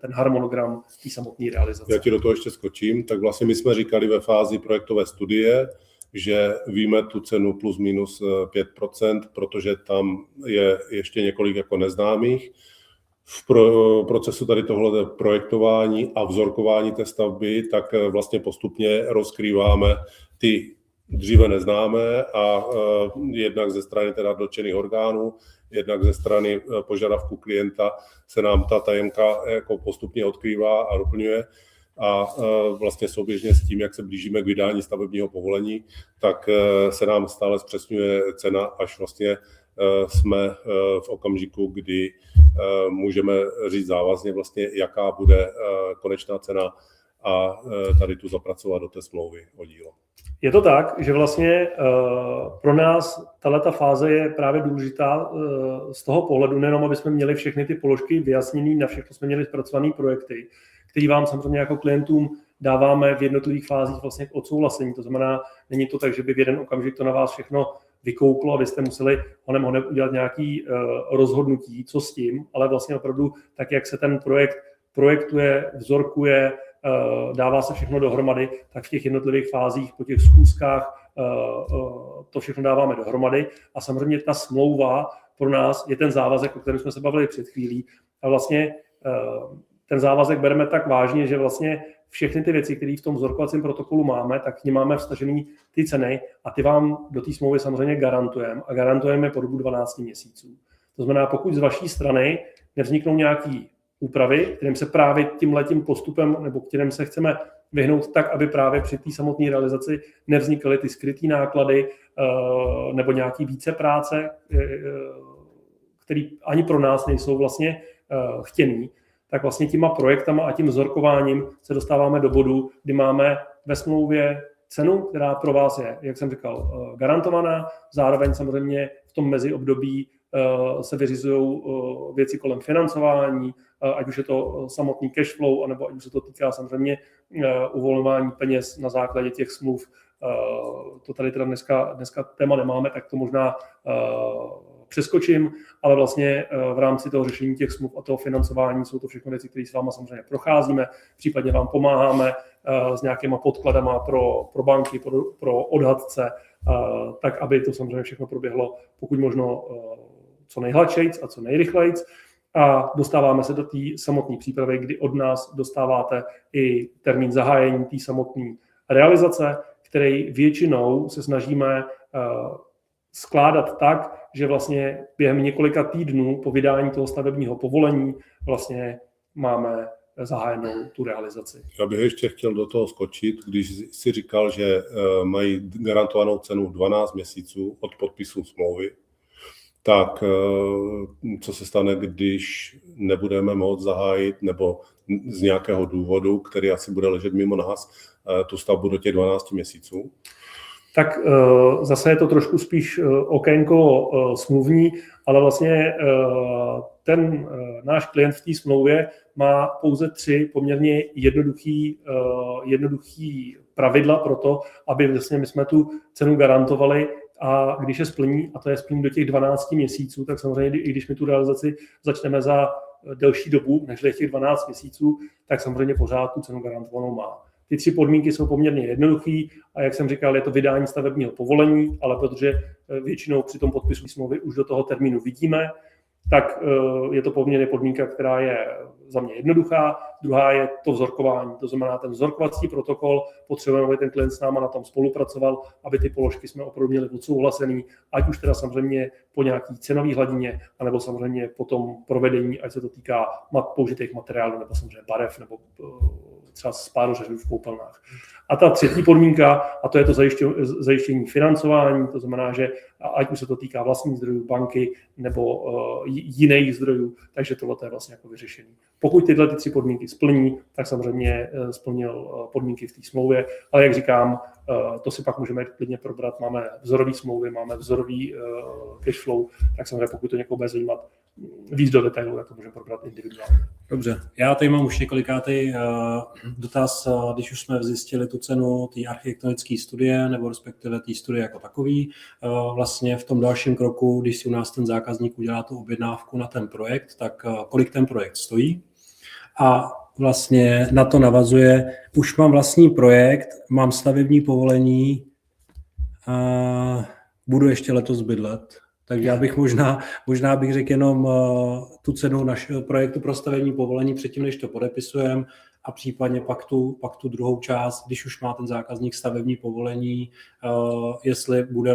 ten harmonogram té samotné realizace. Já ti do toho ještě skočím, tak vlastně my jsme říkali ve fázi projektové studie, že víme tu cenu plus minus 5%, protože tam je ještě několik jako neznámých. V procesu tady tohle projektování a vzorkování té stavby, tak vlastně postupně rozkrýváme ty dříve neznámé a jednak ze strany teda dotčených orgánů, jednak ze strany požadavku klienta se nám ta tajemka jako postupně odkrývá a doplňuje. A vlastně souběžně s tím, jak se blížíme k vydání stavebního povolení, tak se nám stále zpřesňuje cena, až vlastně jsme v okamžiku, kdy můžeme říct závazně vlastně, jaká bude konečná cena a tady tu zapracovat do té smlouvy o dílo. Je to tak, že vlastně pro nás tato fáze je právě důležitá z toho pohledu, nejenom aby jsme měli všechny ty položky vyjasněné, na všechno jsme měli zpracované projekty, který vám samozřejmě jako klientům dáváme v jednotlivých fázích vlastně k odsouhlasení. To znamená, není to tak, že by v jeden okamžik to na vás všechno vykouklo, abyste museli honem udělat nějaké rozhodnutí, co s tím, ale vlastně opravdu tak, jak se ten projekt projektuje, vzorkuje, dává se všechno dohromady, tak v těch jednotlivých fázích, po těch schůzkách to všechno dáváme dohromady. A samozřejmě ta smlouva pro nás je ten závazek, o kterém jsme se bavili před chvílí. A vlastně ten závazek bereme tak vážně, že vlastně všechny ty věci, které v tom vzorkovacím protokolu máme, tak k nim máme vstažený ty ceny a ty vám do té smlouvy samozřejmě garantujeme a garantujeme po dobu 12 měsíců. To znamená, pokud z vaší strany nevzniknou nějaký úpravy, kterým se právě tímhletím postupem nebo kterým se chceme vyhnout tak, aby právě při té samotné realizaci nevznikaly ty skrytý náklady nebo nějaký více práce, který ani pro nás nejsou vlastně chtěný, tak vlastně těma projektama a tím vzorkováním se dostáváme do bodu, kdy máme ve smlouvě cenu, která pro vás je, jak jsem říkal, garantovaná. Zároveň samozřejmě v tom meziobdobí se vyřizují věci kolem financování, ať už je to samotný cash flow, anebo ať už se to týká samozřejmě uvolňování peněz na základě těch smluv. To tady teda dneska téma nemáme, tak to možná přeskočím, ale vlastně v rámci toho řešení těch smluv a toho financování jsou to všechno věci, které s váma samozřejmě procházíme, případně vám pomáháme s nějakýma podkladama pro banky, pro odhadce, tak aby to samozřejmě všechno proběhlo pokud možno co nejhladšejc a co nejrychlejc. A dostáváme se do té samotné přípravy, kdy od nás dostáváte i termín zahájení té samotné realizace, který většinou se snažíme skládat tak, že vlastně během několika týdnů po vydání toho stavebního povolení vlastně máme zahájenou tu realizaci. Já bych ještě chtěl do toho skočit, když si říkal, že mají garantovanou cenu 12 měsíců od podpisu smlouvy, tak co se stane, když nebudeme moct zahájit nebo z nějakého důvodu, který asi bude ležet mimo nás, tu stavbu do těch 12 měsíců? Tak zase je to trošku spíš okénko smluvní, ale vlastně ten náš klient v té smlouvě má pouze 3 poměrně jednoduchý pravidla pro to, aby vlastně my jsme tu cenu garantovali, a když je splní, a to je splní do těch 12 měsíců, tak samozřejmě i když my tu realizaci začneme za delší dobu, než těch 12 měsíců, tak samozřejmě pořád tu cenu garantovanou má. Ty 3 podmínky jsou poměrně jednoduchý a jak jsem říkal, je to vydání stavebního povolení, ale protože většinou při tom podpisu smlouvy už do toho termínu vidíme, tak je to poměrně podmínka, která je za mě jednoduchá. Druhá je to vzorkování, to znamená ten vzorkovací protokol, potřebujeme, aby ten klient s náma na tom spolupracoval, aby ty položky jsme opravdu měli odsouhlasený, ať už teda samozřejmě po nějaký cenové hladině, anebo samozřejmě po tom provedení, ať se to týká použitých materiálů, nebo samozřejmě barev, nebo třeba spádořežů v koupelnách. A ta třetí podmínka, a to je to zajištění financování, to znamená, že ať už se to týká vlastních zdrojů banky nebo jiných zdrojů, takže tohle je vlastně jako vyřešení. Pokud tyhle 3 podmínky splní, tak samozřejmě splnil podmínky v té smlouvě, ale jak říkám, to si pak můžeme klidně probrat, máme vzorový smlouvy, máme vzorový cash flow, tak samozřejmě pokud to někoho bude zajímat víc do detailu, tak to můžeme probrat individuálně. Dobře, já tady mám už několikátý dotaz, když už jsme zjistili tu cenu té architektonické studie, nebo respektive té studie jako takový. Vlastně v tom dalším kroku, když si u nás ten zákazník udělá tu objednávku na ten projekt, tak kolik ten projekt stojí. A vlastně na to navazuje, už mám vlastní projekt, mám stavební povolení, budu ještě letos bydlet. Takže já bych možná bych řekl jenom tu cenu našeho projektu pro stavební povolení předtím, než to podepisujeme, a případně pak tu druhou část, když už má ten zákazník stavební povolení, jestli bude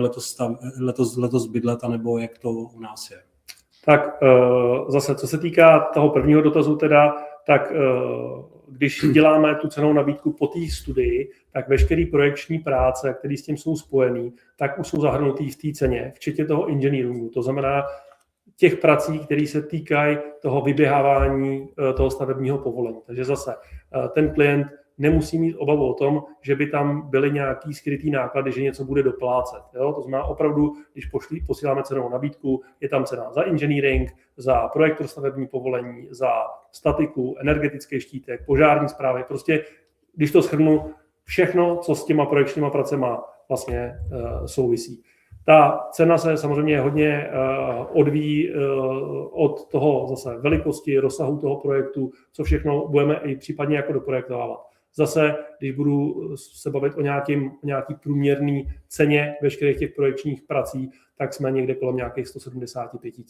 letos bydlet, anebo jak to u nás je. Tak zase, co se týká toho prvního dotazu teda, tak když děláme tu cenovou nabídku po té studii, tak veškeré projekční práce, které s tím jsou spojené, tak už jsou zahrnutý v té ceně, včetně toho engineeringu. To znamená těch prací, které se týkají toho vyběhávání toho stavebního povolení. Takže zase ten klient nemusí mít obavu o tom, že by tam byly nějaký skrytý náklady, že něco bude doplácet. Jo? To znamená opravdu, když posíláme cenovou nabídku, je tam cena za engineering, za projekt pro stavební povolení, za statiku, energetický štítek, požární správy. Prostě, když to shrnu, všechno, co s těma projekčníma pracema vlastně souvisí. Ta cena se samozřejmě hodně odvíjí od toho zase velikosti, rozsahu toho projektu, co všechno budeme i případně jako doprojektovávat. Zase, když budu se bavit o nějaký průměrný ceně veškerých těch projekčních prací, tak jsme někde kolem nějakých 175 000.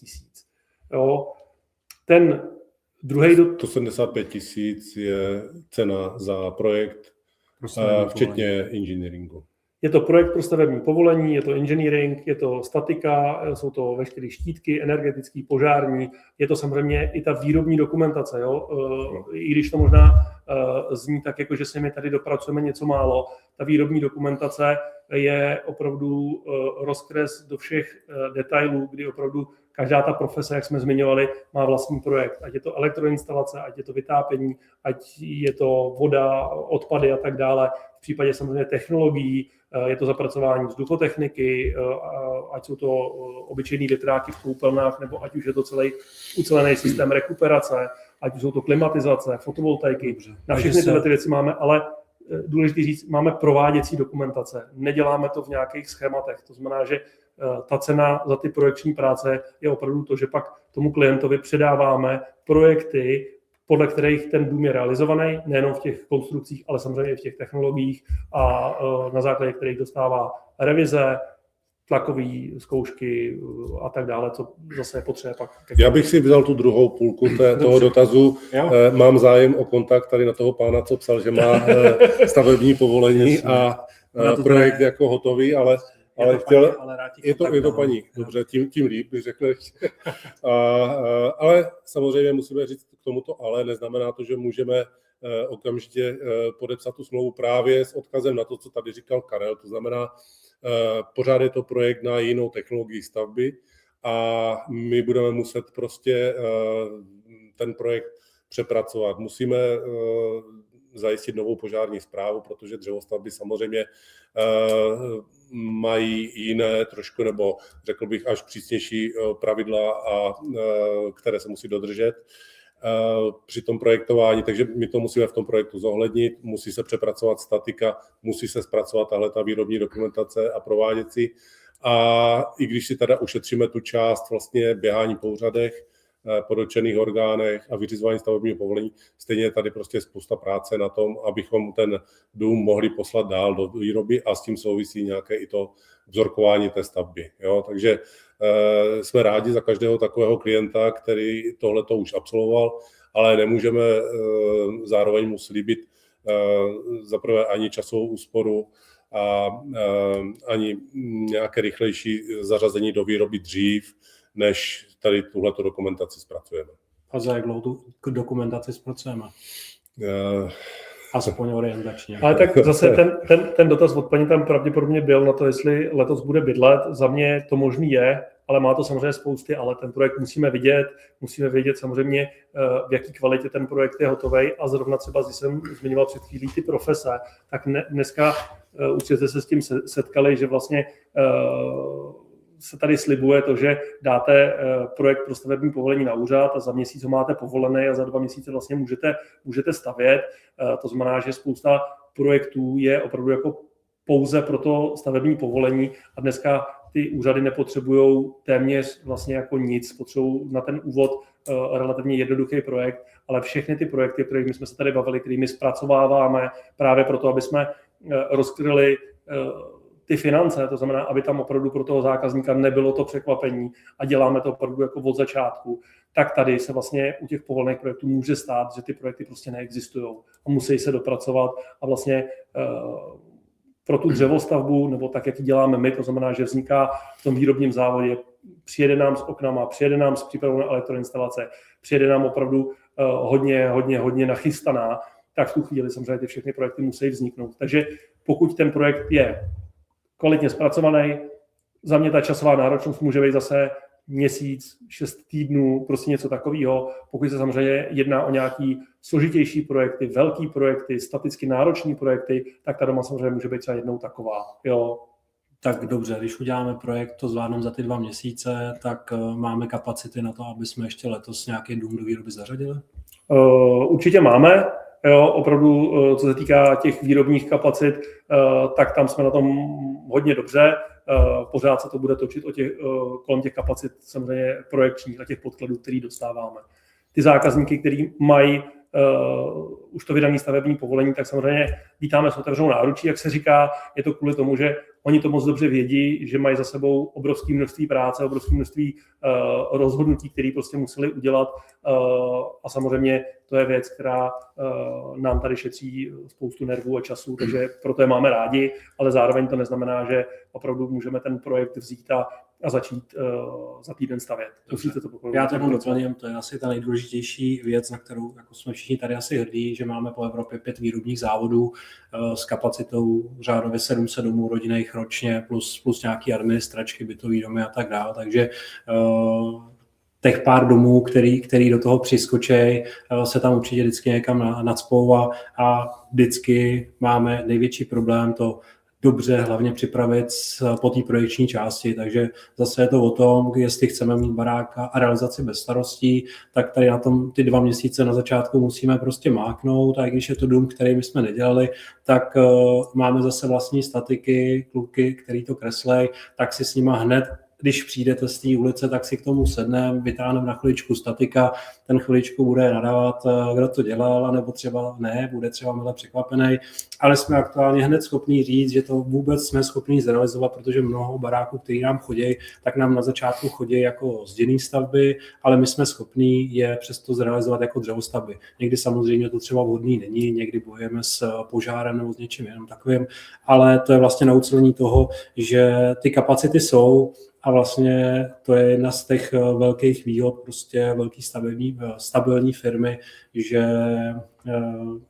Jo. Ten druhý 175 000 je cena za projekt, včetně engineeringu. Je to projekt pro stavební povolení, je to engineering, je to statika, jsou to veškeré štítky, energetický, požární, je to samozřejmě i ta výrobní dokumentace. Jo? I když to možná zní tak, jako že se mi tady dopracujeme něco málo, ta výrobní dokumentace je opravdu rozkres do všech detailů, kdy opravdu každá ta profese, jak jsme zmiňovali, má vlastní projekt. Ať je to elektroinstalace, ať je to vytápění, ať je to voda, odpady a tak dále. V případě samozřejmě technologií je to zapracování vzduchotechniky, ať jsou to obyčejný větráky v koupelnách, nebo ať už je to celý ucelený systém rekuperace, ať už jsou to klimatizace, fotovoltaiky. Na všechny tyhle ty věci máme, ale důležitý říct, máme prováděcí dokumentace. Neděláme to v nějakých schématech. To znamená, že ta cena za ty projekční práce je opravdu to, že pak tomu klientovi předáváme projekty, podle kterých ten dům je realizovaný, nejenom v těch konstrukcích, ale samozřejmě i v těch technologiích a na základě kterých dostává revize, tlakové zkoušky a tak dále, co zase je potřeba pak. Já bych si vzal tu druhou půlku toho dotazu. Mám zájem o kontakt tady na toho pána, co psal, že má stavební povolení a projekt jako hotový, ale chtěl, je to paní. Dobře, tím líp bych řekl. Ale samozřejmě musíme říct k tomuto ale, neznamená to, že můžeme okamžitě podepsat tu smlouvu právě s odkazem na to, co tady říkal Karel. To znamená, pořád je to projekt na jinou technologii stavby a my budeme muset prostě ten projekt přepracovat. Musíme zajistit novou požární správu, protože dřevostavby samozřejmě mají jiné trošku, nebo řekl bych až přísnější pravidla, které se musí dodržet při tom projektování, takže my to musíme v tom projektu zohlednit, musí se přepracovat statika, musí se zpracovat tahle ta výrobní dokumentace a prováděcí. A i když si teda ušetříme tu část vlastně běhání po úřadech, po dotčených orgánech a vyřizování stavebního povolení, stejně je tady prostě spousta práce na tom, abychom ten dům mohli poslat dál do výroby a s tím souvisí nějaké i to vzorkování té stavby. Jo? Takže jsme rádi za každého takového klienta, který tohleto už absolvoval, ale nemůžeme zároveň mu slíbit zaprvé ani časovou úsporu a ani nějaké rychlejší zařazení do výroby dřív, než tady tuhleto dokumentaci zpracujeme. A za jak dlouho tu dokumentaci zpracujeme? Aspoň orientačně. Ale tak zase ten dotaz od paní tam pravděpodobně byl na to, jestli letos bude bydlet. Za mě to možný je, ale má to samozřejmě spousty, ale ten projekt musíme vědět samozřejmě, v jaký kvalitě ten projekt je hotový a zrovna třeba, když jsem zmiňoval před chvílí ty profese, tak dneska určitě jste se s tím setkali, že vlastně se tady slibuje to, že dáte projekt pro stavební povolení na úřad a za měsíc ho máte povolený a za 2 měsíce vlastně můžete stavět. To znamená, že spousta projektů je opravdu jako pouze pro to stavební povolení a dneska ty úřady nepotřebují téměř vlastně jako nic, potřebují na ten úvod relativně jednoduchý projekt, ale všechny ty projekty, o kterých my jsme se tady bavili, kterými zpracováváme právě proto, aby jsme rozkryli ty finance, to znamená, aby tam opravdu pro toho zákazníka nebylo to překvapení a děláme to opravdu jako od začátku, tak tady se vlastně u těch povolených projektů může stát, že ty projekty prostě neexistují a musí se dopracovat a vlastně pro tu dřevostavbu, nebo tak, jak ji děláme my, to znamená, že vzniká v tom výrobním závodě, přijede nám s oknama, přijede nám s přípravou na elektroinstalace, přijede nám opravdu hodně nachystaná, tak v tu chvíli samozřejmě ty všechny projekty musí vzniknout. Takže pokud ten projekt je kvalitně zpracovaný, za mě ta časová náročnost může být zase měsíc, 6 týdnů, prostě něco takového. Pokud se samozřejmě jedná o nějaký složitější projekty, velký projekty, staticky náročný projekty, tak ta doma samozřejmě může být třeba jednou taková. Jo. Tak dobře, když uděláme projekt, to zvládneme za ty 2 měsíce, tak máme kapacity na to, aby jsme ještě letos nějaký dům do výroby zařadili? Určitě máme. Jo, opravdu, co se týká těch výrobních kapacit, tak tam jsme na tom hodně dobře. Pořád se to bude točit kolem těch kapacit samozřejmě projekčních a těch podkladů, který dostáváme. Ty zákazníky, který mají už to vydané stavební povolení, tak samozřejmě vítáme s otevřenou náručí, jak se říká. Je to kvůli tomu, že oni to moc dobře vědí, že mají za sebou obrovské množství práce, obrovské množství rozhodnutí, které prostě museli udělat a samozřejmě to je věc, která nám tady šetří spoustu nervů a času, takže proto je máme rádi, ale zároveň to neznamená, že opravdu můžeme ten projekt vzít a začít za týden stavět. Já to doplním, to je asi ta nejdůležitější věc, na kterou jako jsme všichni tady asi hrdí, že máme po Evropě 5 výrobních závodů s kapacitou řádově 700 domů rodinných ročně, plus nějaký administračky, bytový domy a tak dále. Takže těch pár domů, který do toho přiskočí, se tam určitě vždycky někam nacpou a vždycky máme největší problém to dobře hlavně připravit po té projekční části, takže zase je to o tom, jestli chceme mít barák a realizaci bez starostí, tak tady na tom ty 2 měsíce na začátku musíme prostě máknout, a i když je to dům, který my jsme nedělali, tak máme zase vlastní statiky, kluky, který to kreslej, tak si s nima hned, když přijdete z té ulice, tak si k tomu sedneme, vytáhneme na chviličku statika, ten chviličku bude nadávat, kdo to dělal, anebo třeba ne, bude třeba mile překvapený, ale jsme aktuálně hned schopní říct, že to vůbec jsme schopní zrealizovat, protože mnoho baráků, který nám chodí, tak nám na začátku chodí jako zděný stavby, ale my jsme schopní je přesto zrealizovat jako dřevostavby. Někdy samozřejmě to třeba vhodný není, někdy bojujeme s požárem nebo s něčím jenom takovým, ale to je vlastně na ucelení toho, že ty kapacity jsou. A vlastně to je jedna z těch velkých výhod prostě velký stabilní firmy, že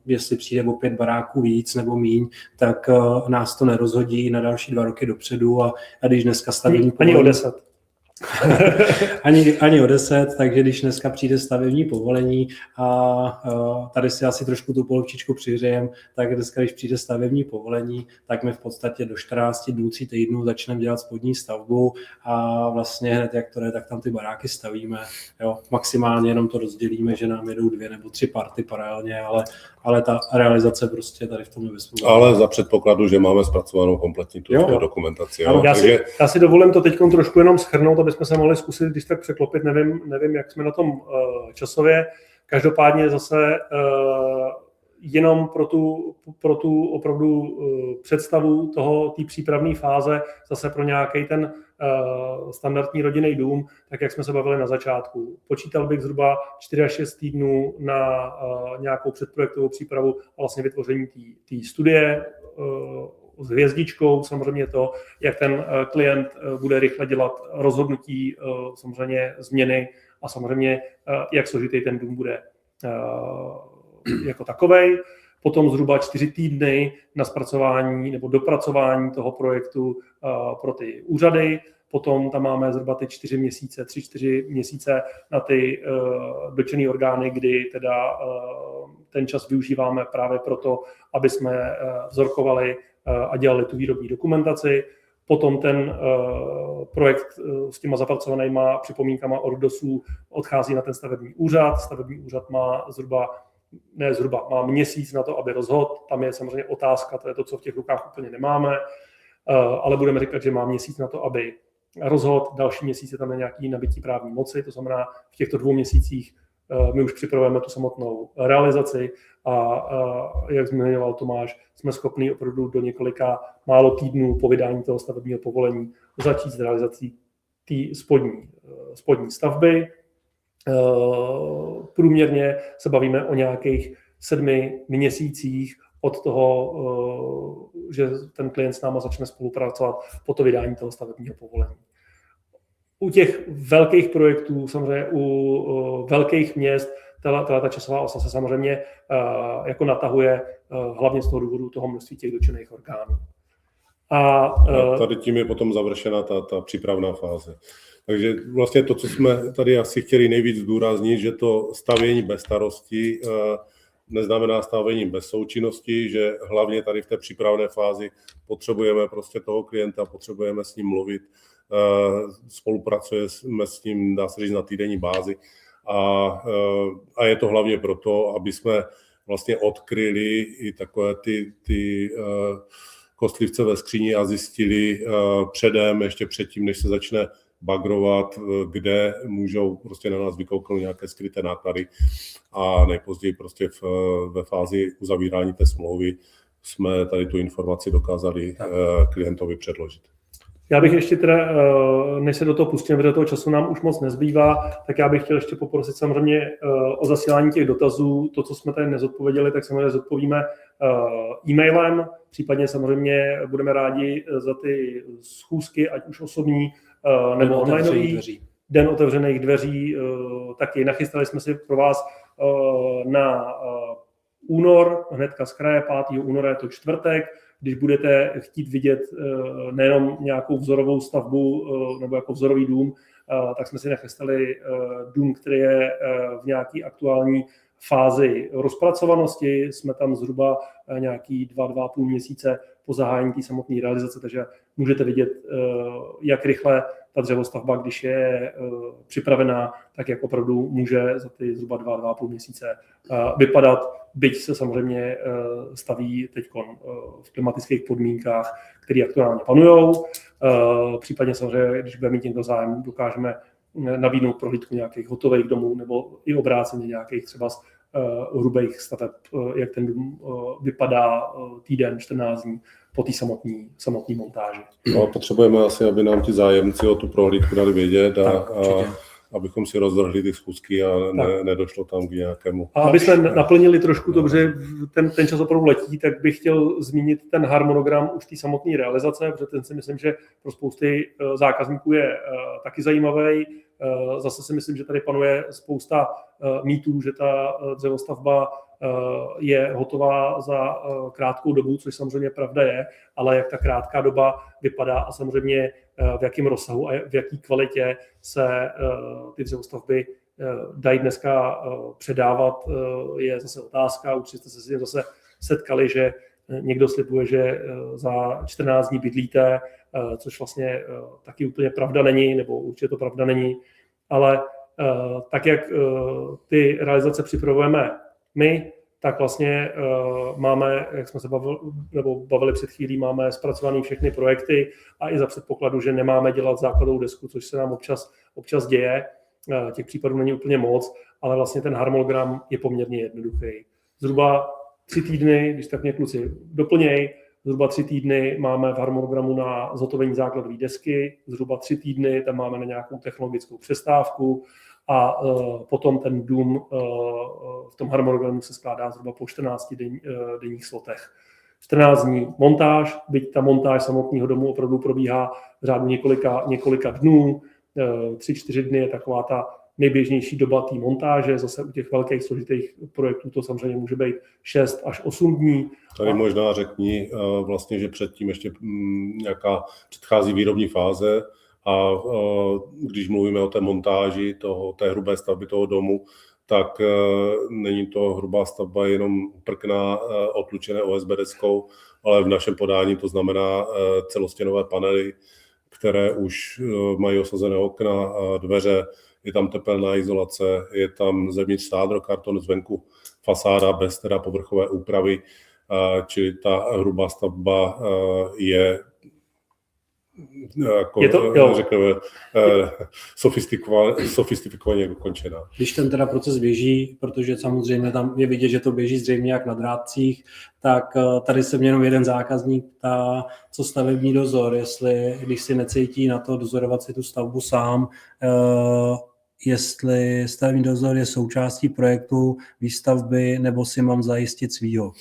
jestli přijde o 5 baráků víc nebo míň, tak nás to nerozhodí na další 2 roky dopředu a když dneska stavební ani o 10. ani o 10, takže když dneska přijde stavební povolení a tady si asi trošku tu polivčičku přihřejem, tak dneska, když přijde stavební povolení, tak my v podstatě do 14 dnů, 3 týdnů začneme dělat spodní stavbu a vlastně hned jak to je, tak tam ty baráky stavíme. Jo, maximálně jenom to rozdělíme, že nám jedou 2 nebo 3 party paralelně, ale ta realizace prostě tady v tom je vyspovědná. Ale za předpokladu, že máme zpracovanou kompletní tu dokumentaci. Jo? Já si dovolím to teď trošku jenom shrnout, aby jsme se mohli zkusit, když tak překlopit, nevím, jak jsme na tom časově. Každopádně zase jenom pro tu opravdu představu té přípravné fáze, zase pro nějaký ten standardní rodinný dům, tak jak jsme se bavili na začátku. Počítal bych zhruba 4 až 6 týdnů na nějakou předprojektovou přípravu a vlastně vytvoření té studie s hvězdičkou, samozřejmě to, jak ten klient bude rychle dělat rozhodnutí, samozřejmě změny a samozřejmě jak složitý ten dům bude jako takovej. Potom zhruba 4 týdny na zpracování nebo dopracování toho projektu pro ty úřady. Potom tam máme zhruba ty 3-4 měsíce na ty dotčené orgány, kdy teda ten čas využíváme právě proto, aby jsme vzorkovali a dělali tu výrobní dokumentaci. Potom ten projekt s těma zapracovanýma připomínkama od DOSů odchází na ten stavební úřad. Stavební úřad má má měsíc na to, aby rozhodl. Tam je samozřejmě otázka, to je to, co v těch rukách úplně nemáme, ale budeme říkat, že má měsíc na to, aby rozhodl. Další měsíc je tam nějaký nabití právní moci, to znamená v těchto 2 měsících my už připravujeme tu samotnou realizaci a jak zmiňoval Tomáš, jsme schopni opravdu do několika málo týdnů po vydání toho stavebního povolení začít s realizací té spodní stavby. Průměrně se bavíme o nějakých 7 měsících od toho, že ten klient s náma začne spolupracovat po to vydání toho stavebního povolení. U těch velkých projektů, samozřejmě u velkých měst, ta časová osa se samozřejmě jako natahuje hlavně z toho důvodu toho množství těch dotčených orgánů. A tady tím je potom završena ta přípravná fáze. Takže vlastně to, co jsme tady asi chtěli nejvíc zdůraznit, že to stavění bez starosti neznamená stavění bez součinnosti, že hlavně tady v té přípravné fázi potřebujeme prostě toho klienta, potřebujeme s ním mluvit, spolupracujeme s ním, dá se říct, na týdenní bázi a je to hlavně proto, aby jsme vlastně odkryli i takové ty kostlivce ve skříni a zjistili předem, ještě předtím, než se začne bagrovat, kde můžou prostě na nás vykouknout nějaké skryté náklady a nejpozději prostě ve fázi uzavírání té smlouvy jsme tady tu informaci dokázali klientovi předložit. Já bych ještě teda, než se do toho pustíme, protože toho času nám už moc nezbývá, tak já bych chtěl ještě poprosit samozřejmě o zasílání těch dotazů. To, co jsme tady nezodpověděli, tak samozřejmě zodpovíme e-mailem, případně samozřejmě budeme rádi za ty schůzky, ať už osobní nebo onlineový. Den otevřených dveří taky. Nachystali jsme si pro vás na únor, hnedka z kraje, 5. února je to čtvrtek, když budete chtít vidět nejenom nějakou vzorovou stavbu nebo jako vzorový dům, tak jsme si nachystali dům, který je v nějaký aktuální fázi rozpracovanosti. Jsme tam zhruba nějaký 2,5 měsíce po zahájení té samotné realizace, takže můžete vidět, jak rychle ta dřevostavba, když je připravená, tak jak opravdu může za ty zhruba 2,5 měsíce vypadat, byť se samozřejmě staví teď v klimatických podmínkách, které aktuálně panujou. Případně samozřejmě, když bude mít někdo zájem, dokážeme nabídnout prohlídku nějakých hotových domů nebo i obráceně nějakých třeba hrubých staveb, jak ten dům vypadá týden, 14 dní po té samotné montáži. No, potřebujeme asi, aby nám ti zájemci o tu prohlídku dali vědět a abychom si rozvrhli ty schůzky a nedošlo tam k nějakému. A aby jsme naplnili trošku dobře, ten čas opravdu letí, tak bych chtěl zmínit ten harmonogram už té samotné realizace, protože ten si myslím, že pro spousty zákazníků je taky zajímavý. Zase si myslím, že tady panuje spousta mýtů, že ta dřevostavba je hotová za krátkou dobu, což samozřejmě pravda je, ale jak ta krátká doba vypadá a samozřejmě v jakém rozsahu a v jaké kvalitě se ty dřevostavby dají dneska předávat, je zase otázka. Určitě jste se s tím zase setkali, že někdo slibuje, že za 14 dní bydlíte, což vlastně taky úplně pravda není, nebo určitě to pravda není, ale tak, jak ty realizace připravujeme my, tak vlastně máme, jak jsme se bavili před chvílí, máme zpracované všechny projekty a i za předpokladu, že nemáme dělat základovou desku, což se nám občas děje. Těch případů není úplně moc, ale vlastně ten harmonogram je poměrně jednoduchý. Zhruba 3 týdny, když tak mě kluci doplněj, zhruba 3 týdny máme v harmonogramu na zhotovení základové desky, zhruba 3 týdny tam máme na nějakou technologickou přestávku a potom ten dům v tom harmonogramu se skládá zhruba po 14 denních slotech. 14 dní montáž, byť ta montáž samotného domu opravdu probíhá v řádu několika dnů, 3-4 dny je taková ta nejběžnější doba té montáže, zase u těch velkých složitých projektů to samozřejmě může být 6 až 8 dní. Tady možná řekni vlastně, že předtím ještě nějaká předchází výrobní fáze a když mluvíme o té montáži té hrubé stavby toho domu, tak není to hrubá stavba jenom prkna otlučené OSB deskou, ale v našem podání to znamená celostěnové panely, které už mají osazené okna, dveře, je tam tepelná izolace, je tam zevnitř stádrokarton, zvenku fasáda bez teda povrchové úpravy, čili ta hrubá stavba je jako řekněme, sofistikovaně dokončená. Když ten teda proces běží, protože samozřejmě tam je vidět, že to běží zřejmě jak na drátcích, tak tady se mě jenom jeden zákazník ptá, co stavební dozor, jestli, když si necítí na to dozorovat si tu stavbu sám, jestli stavební dozor je součástí projektu výstavby, nebo si mám zajistit svýho.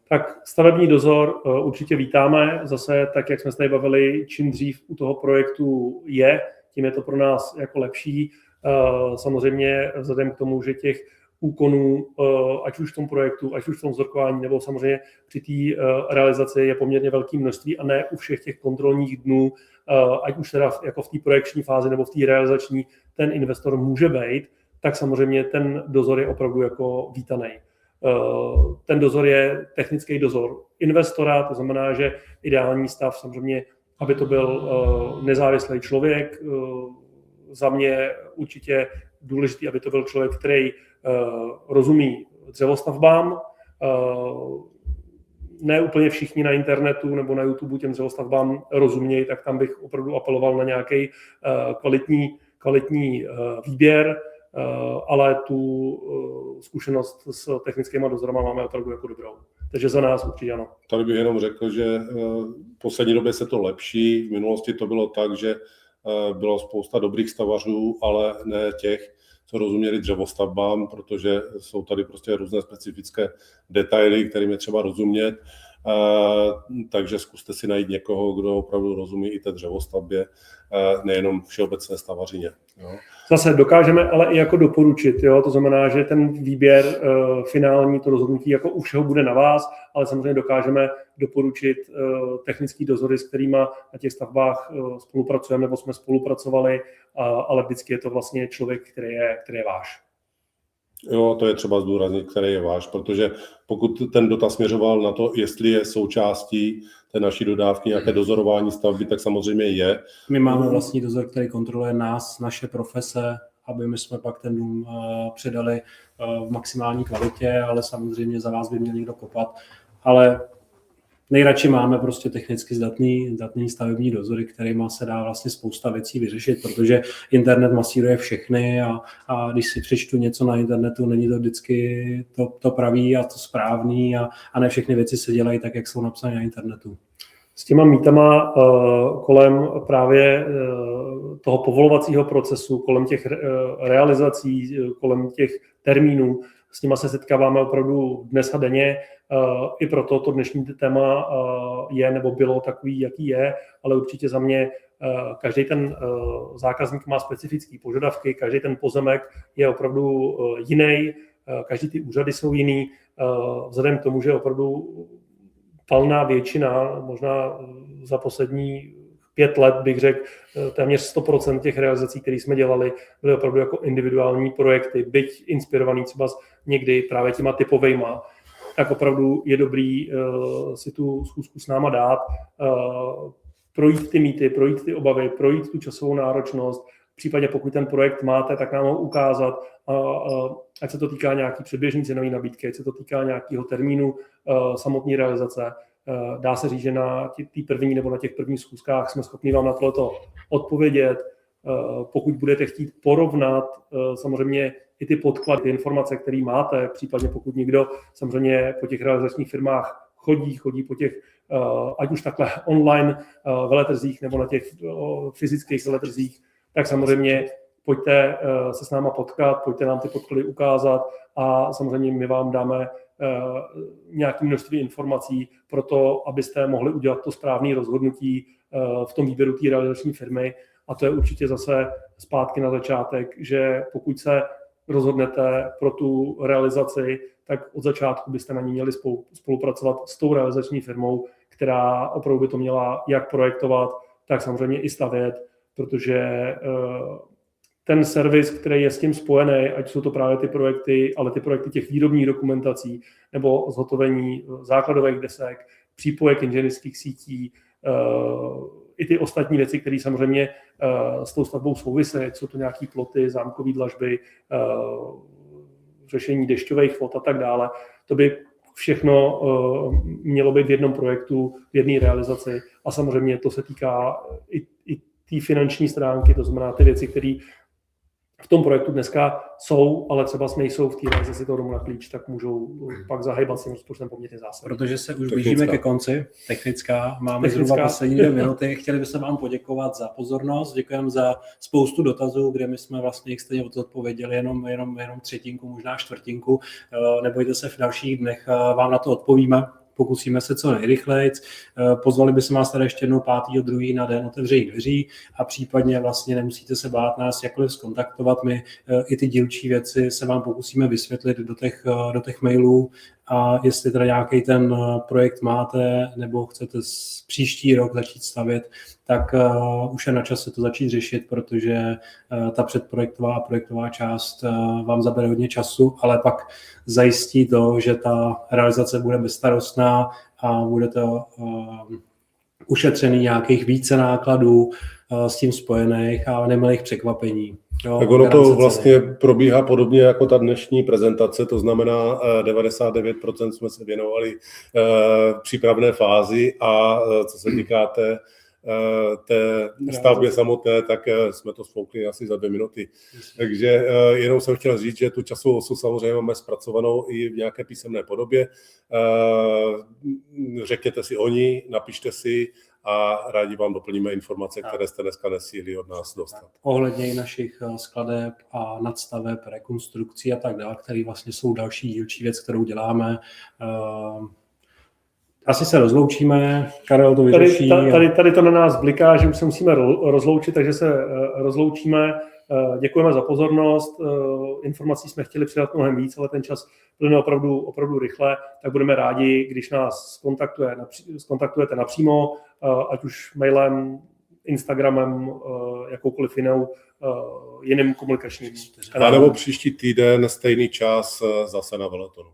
Tak stavební dozor určitě vítáme. Zase tak, jak jsme se tady bavili, čím dřív u toho projektu je, tím je to pro nás jako lepší. Samozřejmě vzhledem k tomu, že těch úkonů, ať už v tom projektu, ať už v tom vzorkování, nebo samozřejmě při té realizaci je poměrně velké množství a ne u všech těch kontrolních dnů, ať už teda jako v té projekční fázi nebo v té realizační, ten investor může být, tak samozřejmě ten dozor je opravdu jako vítaný. Ten dozor je technický dozor investora, to znamená, že ideální stav samozřejmě, aby to byl nezávislý člověk, za mě určitě důležitý, aby to byl člověk, který rozumí dřevostavbám. Ne úplně všichni na internetu nebo na YouTube těm dřevostavbám rozumějí, tak tam bych opravdu apeloval na nějaký kvalitní výběr, ale tu zkušenost s technickými dozorama máme opravdu jako dobrou. Takže za nás určitě ano. Tady bych jenom řekl, že v poslední době se to lepší. V minulosti to bylo tak, že bylo spousta dobrých stavařů, ale ne těch, co rozuměli dřevostavbám, protože jsou tady prostě různé specifické detaily, kterým je třeba rozumět. takže zkuste si najít někoho, kdo opravdu rozumí i té dřevostavbě, nejenom všeobecné stavařině. Jo. Zase dokážeme ale i jako doporučit, jo? To znamená, že ten výběr finální, to rozhodnutí jako u všeho bude na vás, ale samozřejmě dokážeme doporučit technický dozory, s kterými na těch stavbách spolupracujeme nebo jsme spolupracovali, ale vždycky je to vlastně člověk, který je váš. Jo, to je třeba zdůraznit, který je váš, protože pokud ten dotaz směřoval na to, jestli je součástí té naší dodávky nějaké dozorování stavby, tak samozřejmě je. My máme vlastní dozor, který kontroluje nás, naše profese, aby my jsme pak ten dům předali v maximální kvalitě, ale samozřejmě za vás by měl někdo kopat. Ale nejradši máme prostě technicky zdatný stavební dozory, kterýma se dá vlastně spousta věcí vyřešit, protože internet masíruje všechny a když si přečtu něco na internetu, není to vždycky to pravý a to správný a ne všechny věci se dělají tak, jak jsou napsané na internetu. S těma mýtama kolem právě toho povolovacího procesu, kolem těch realizací, kolem těch termínů, s nima se setkáváme opravdu dnes a denně. I proto to dnešní téma je nebo bylo takový, jaký je, ale určitě za mě každý ten zákazník má specifické požadavky, každý ten pozemek je opravdu jiný, každý ty úřady jsou jiný, vzhledem k tomu, že opravdu valná většina, možná za poslední 5 let bych řekl, téměř 100% těch realizací, které jsme dělali, byly opravdu jako individuální projekty, byť inspirovaný třeba někdy právě těma typovejma, tak opravdu je dobrý si tu schůzku s náma dát, projít ty mýty, projít ty obavy, projít tu časovou náročnost, v případě pokud ten projekt máte, tak nám ho ukázat, ať se to týká nějaký předběžný cenové nabídky, ať se to týká nějakého termínu samotné realizace. Dá se říct, že na té první nebo na těch prvních schůzkách jsme schopni vám na tohleto odpovědět. Pokud budete chtít porovnat samozřejmě i ty podklady, ty informace, které máte, případně pokud někdo samozřejmě po těch realizačních firmách chodí po těch, ať už takhle online veletrzích nebo na těch fyzických veletrzích, tak samozřejmě pojďte se s náma potkat, pojďte nám ty podklady ukázat a samozřejmě my vám dáme nějaké množství informací pro to, abyste mohli udělat to správné rozhodnutí v tom výběru té realizační firmy. A to je určitě zase zpátky na začátek, že pokud se rozhodnete pro tu realizaci, tak od začátku byste na ní měli spolupracovat s tou realizační firmou, která opravdu by to měla jak projektovat, tak samozřejmě i stavět, protože ten servis, který je s tím spojený, ať jsou to právě ty projekty, ale ty projekty těch výrobních dokumentací nebo zhotovení základových desek, přípojek inženýrských sítí, i ty ostatní věci, které samozřejmě s tou stavbou souvisí, jsou to nějaké ploty, zámkové dlažby, řešení dešťových vod a tak dále. To by všechno mělo být v jednom projektu, v jedné realizaci a samozřejmě to se týká i té finanční stránky, to znamená ty věci, které v tom projektu dneska jsou, ale třeba nejsou v té realizaci toho domu na klíč, tak můžou pak zahýbat s tím rozpočtem poměrně zásadně. Protože se už blížíme ke konci. Máme zhruba poslední 2 minuty. Chtěli bychom vám poděkovat za pozornost. Děkujeme za spoustu dotazů, kde my jsme vlastně jich stejně odpověděli jenom třetinku, možná čtvrtinku. Nebojte se, v dalších dnech vám na to odpovíme. Pokusíme se co nejrychleji. Pozvali bychom vás tady ještě jednou 5.2. na den otevřených dveří a případně vlastně nemusíte se bát nás jakkoliv zkontaktovat. My i ty dílčí věci se vám pokusíme vysvětlit do těch mailů a jestli teda nějaký ten projekt máte nebo chcete příští rok začít stavět, tak už je na čase to začít řešit, protože ta předprojektová a projektová část vám zabere hodně času, ale pak zajistí to, že ta realizace bude bezstarostná a bude to ušetřený nějakých více nákladů s tím spojených a nemilých překvapení. Jo, tak ono to vlastně probíhá podobně jako ta dnešní prezentace, to znamená 99% jsme se věnovali přípravné fázi a co se týká té stavbě samotné, tak jsme to spoukli asi za 2 minuty. Takže jenom jsem chtěl říct, že tu časovou osu samozřejmě máme zpracovanou i v nějaké písemné podobě. Řekněte si o ní, napište si a rádi vám doplníme informace, které jste dneska nesíli od nás dostat. Ohledně našich skladeb a nadstaveb, rekonstrukcí a tak dále, které vlastně jsou další dílčí věc, kterou děláme. Asi se rozloučíme, Karel to vyřeší. Tady to na nás bliká, že už se musíme rozloučit, takže se rozloučíme. Děkujeme za pozornost. Informací jsme chtěli přidat mnohem víc, ale ten čas plyne opravdu rychle, tak budeme rádi, když nás skontaktujete napřímo, ať už mailem, Instagramem, jakoukoliv jiným komunikačním kanálem. A nebo příští týden stejný čas zase na veletonu.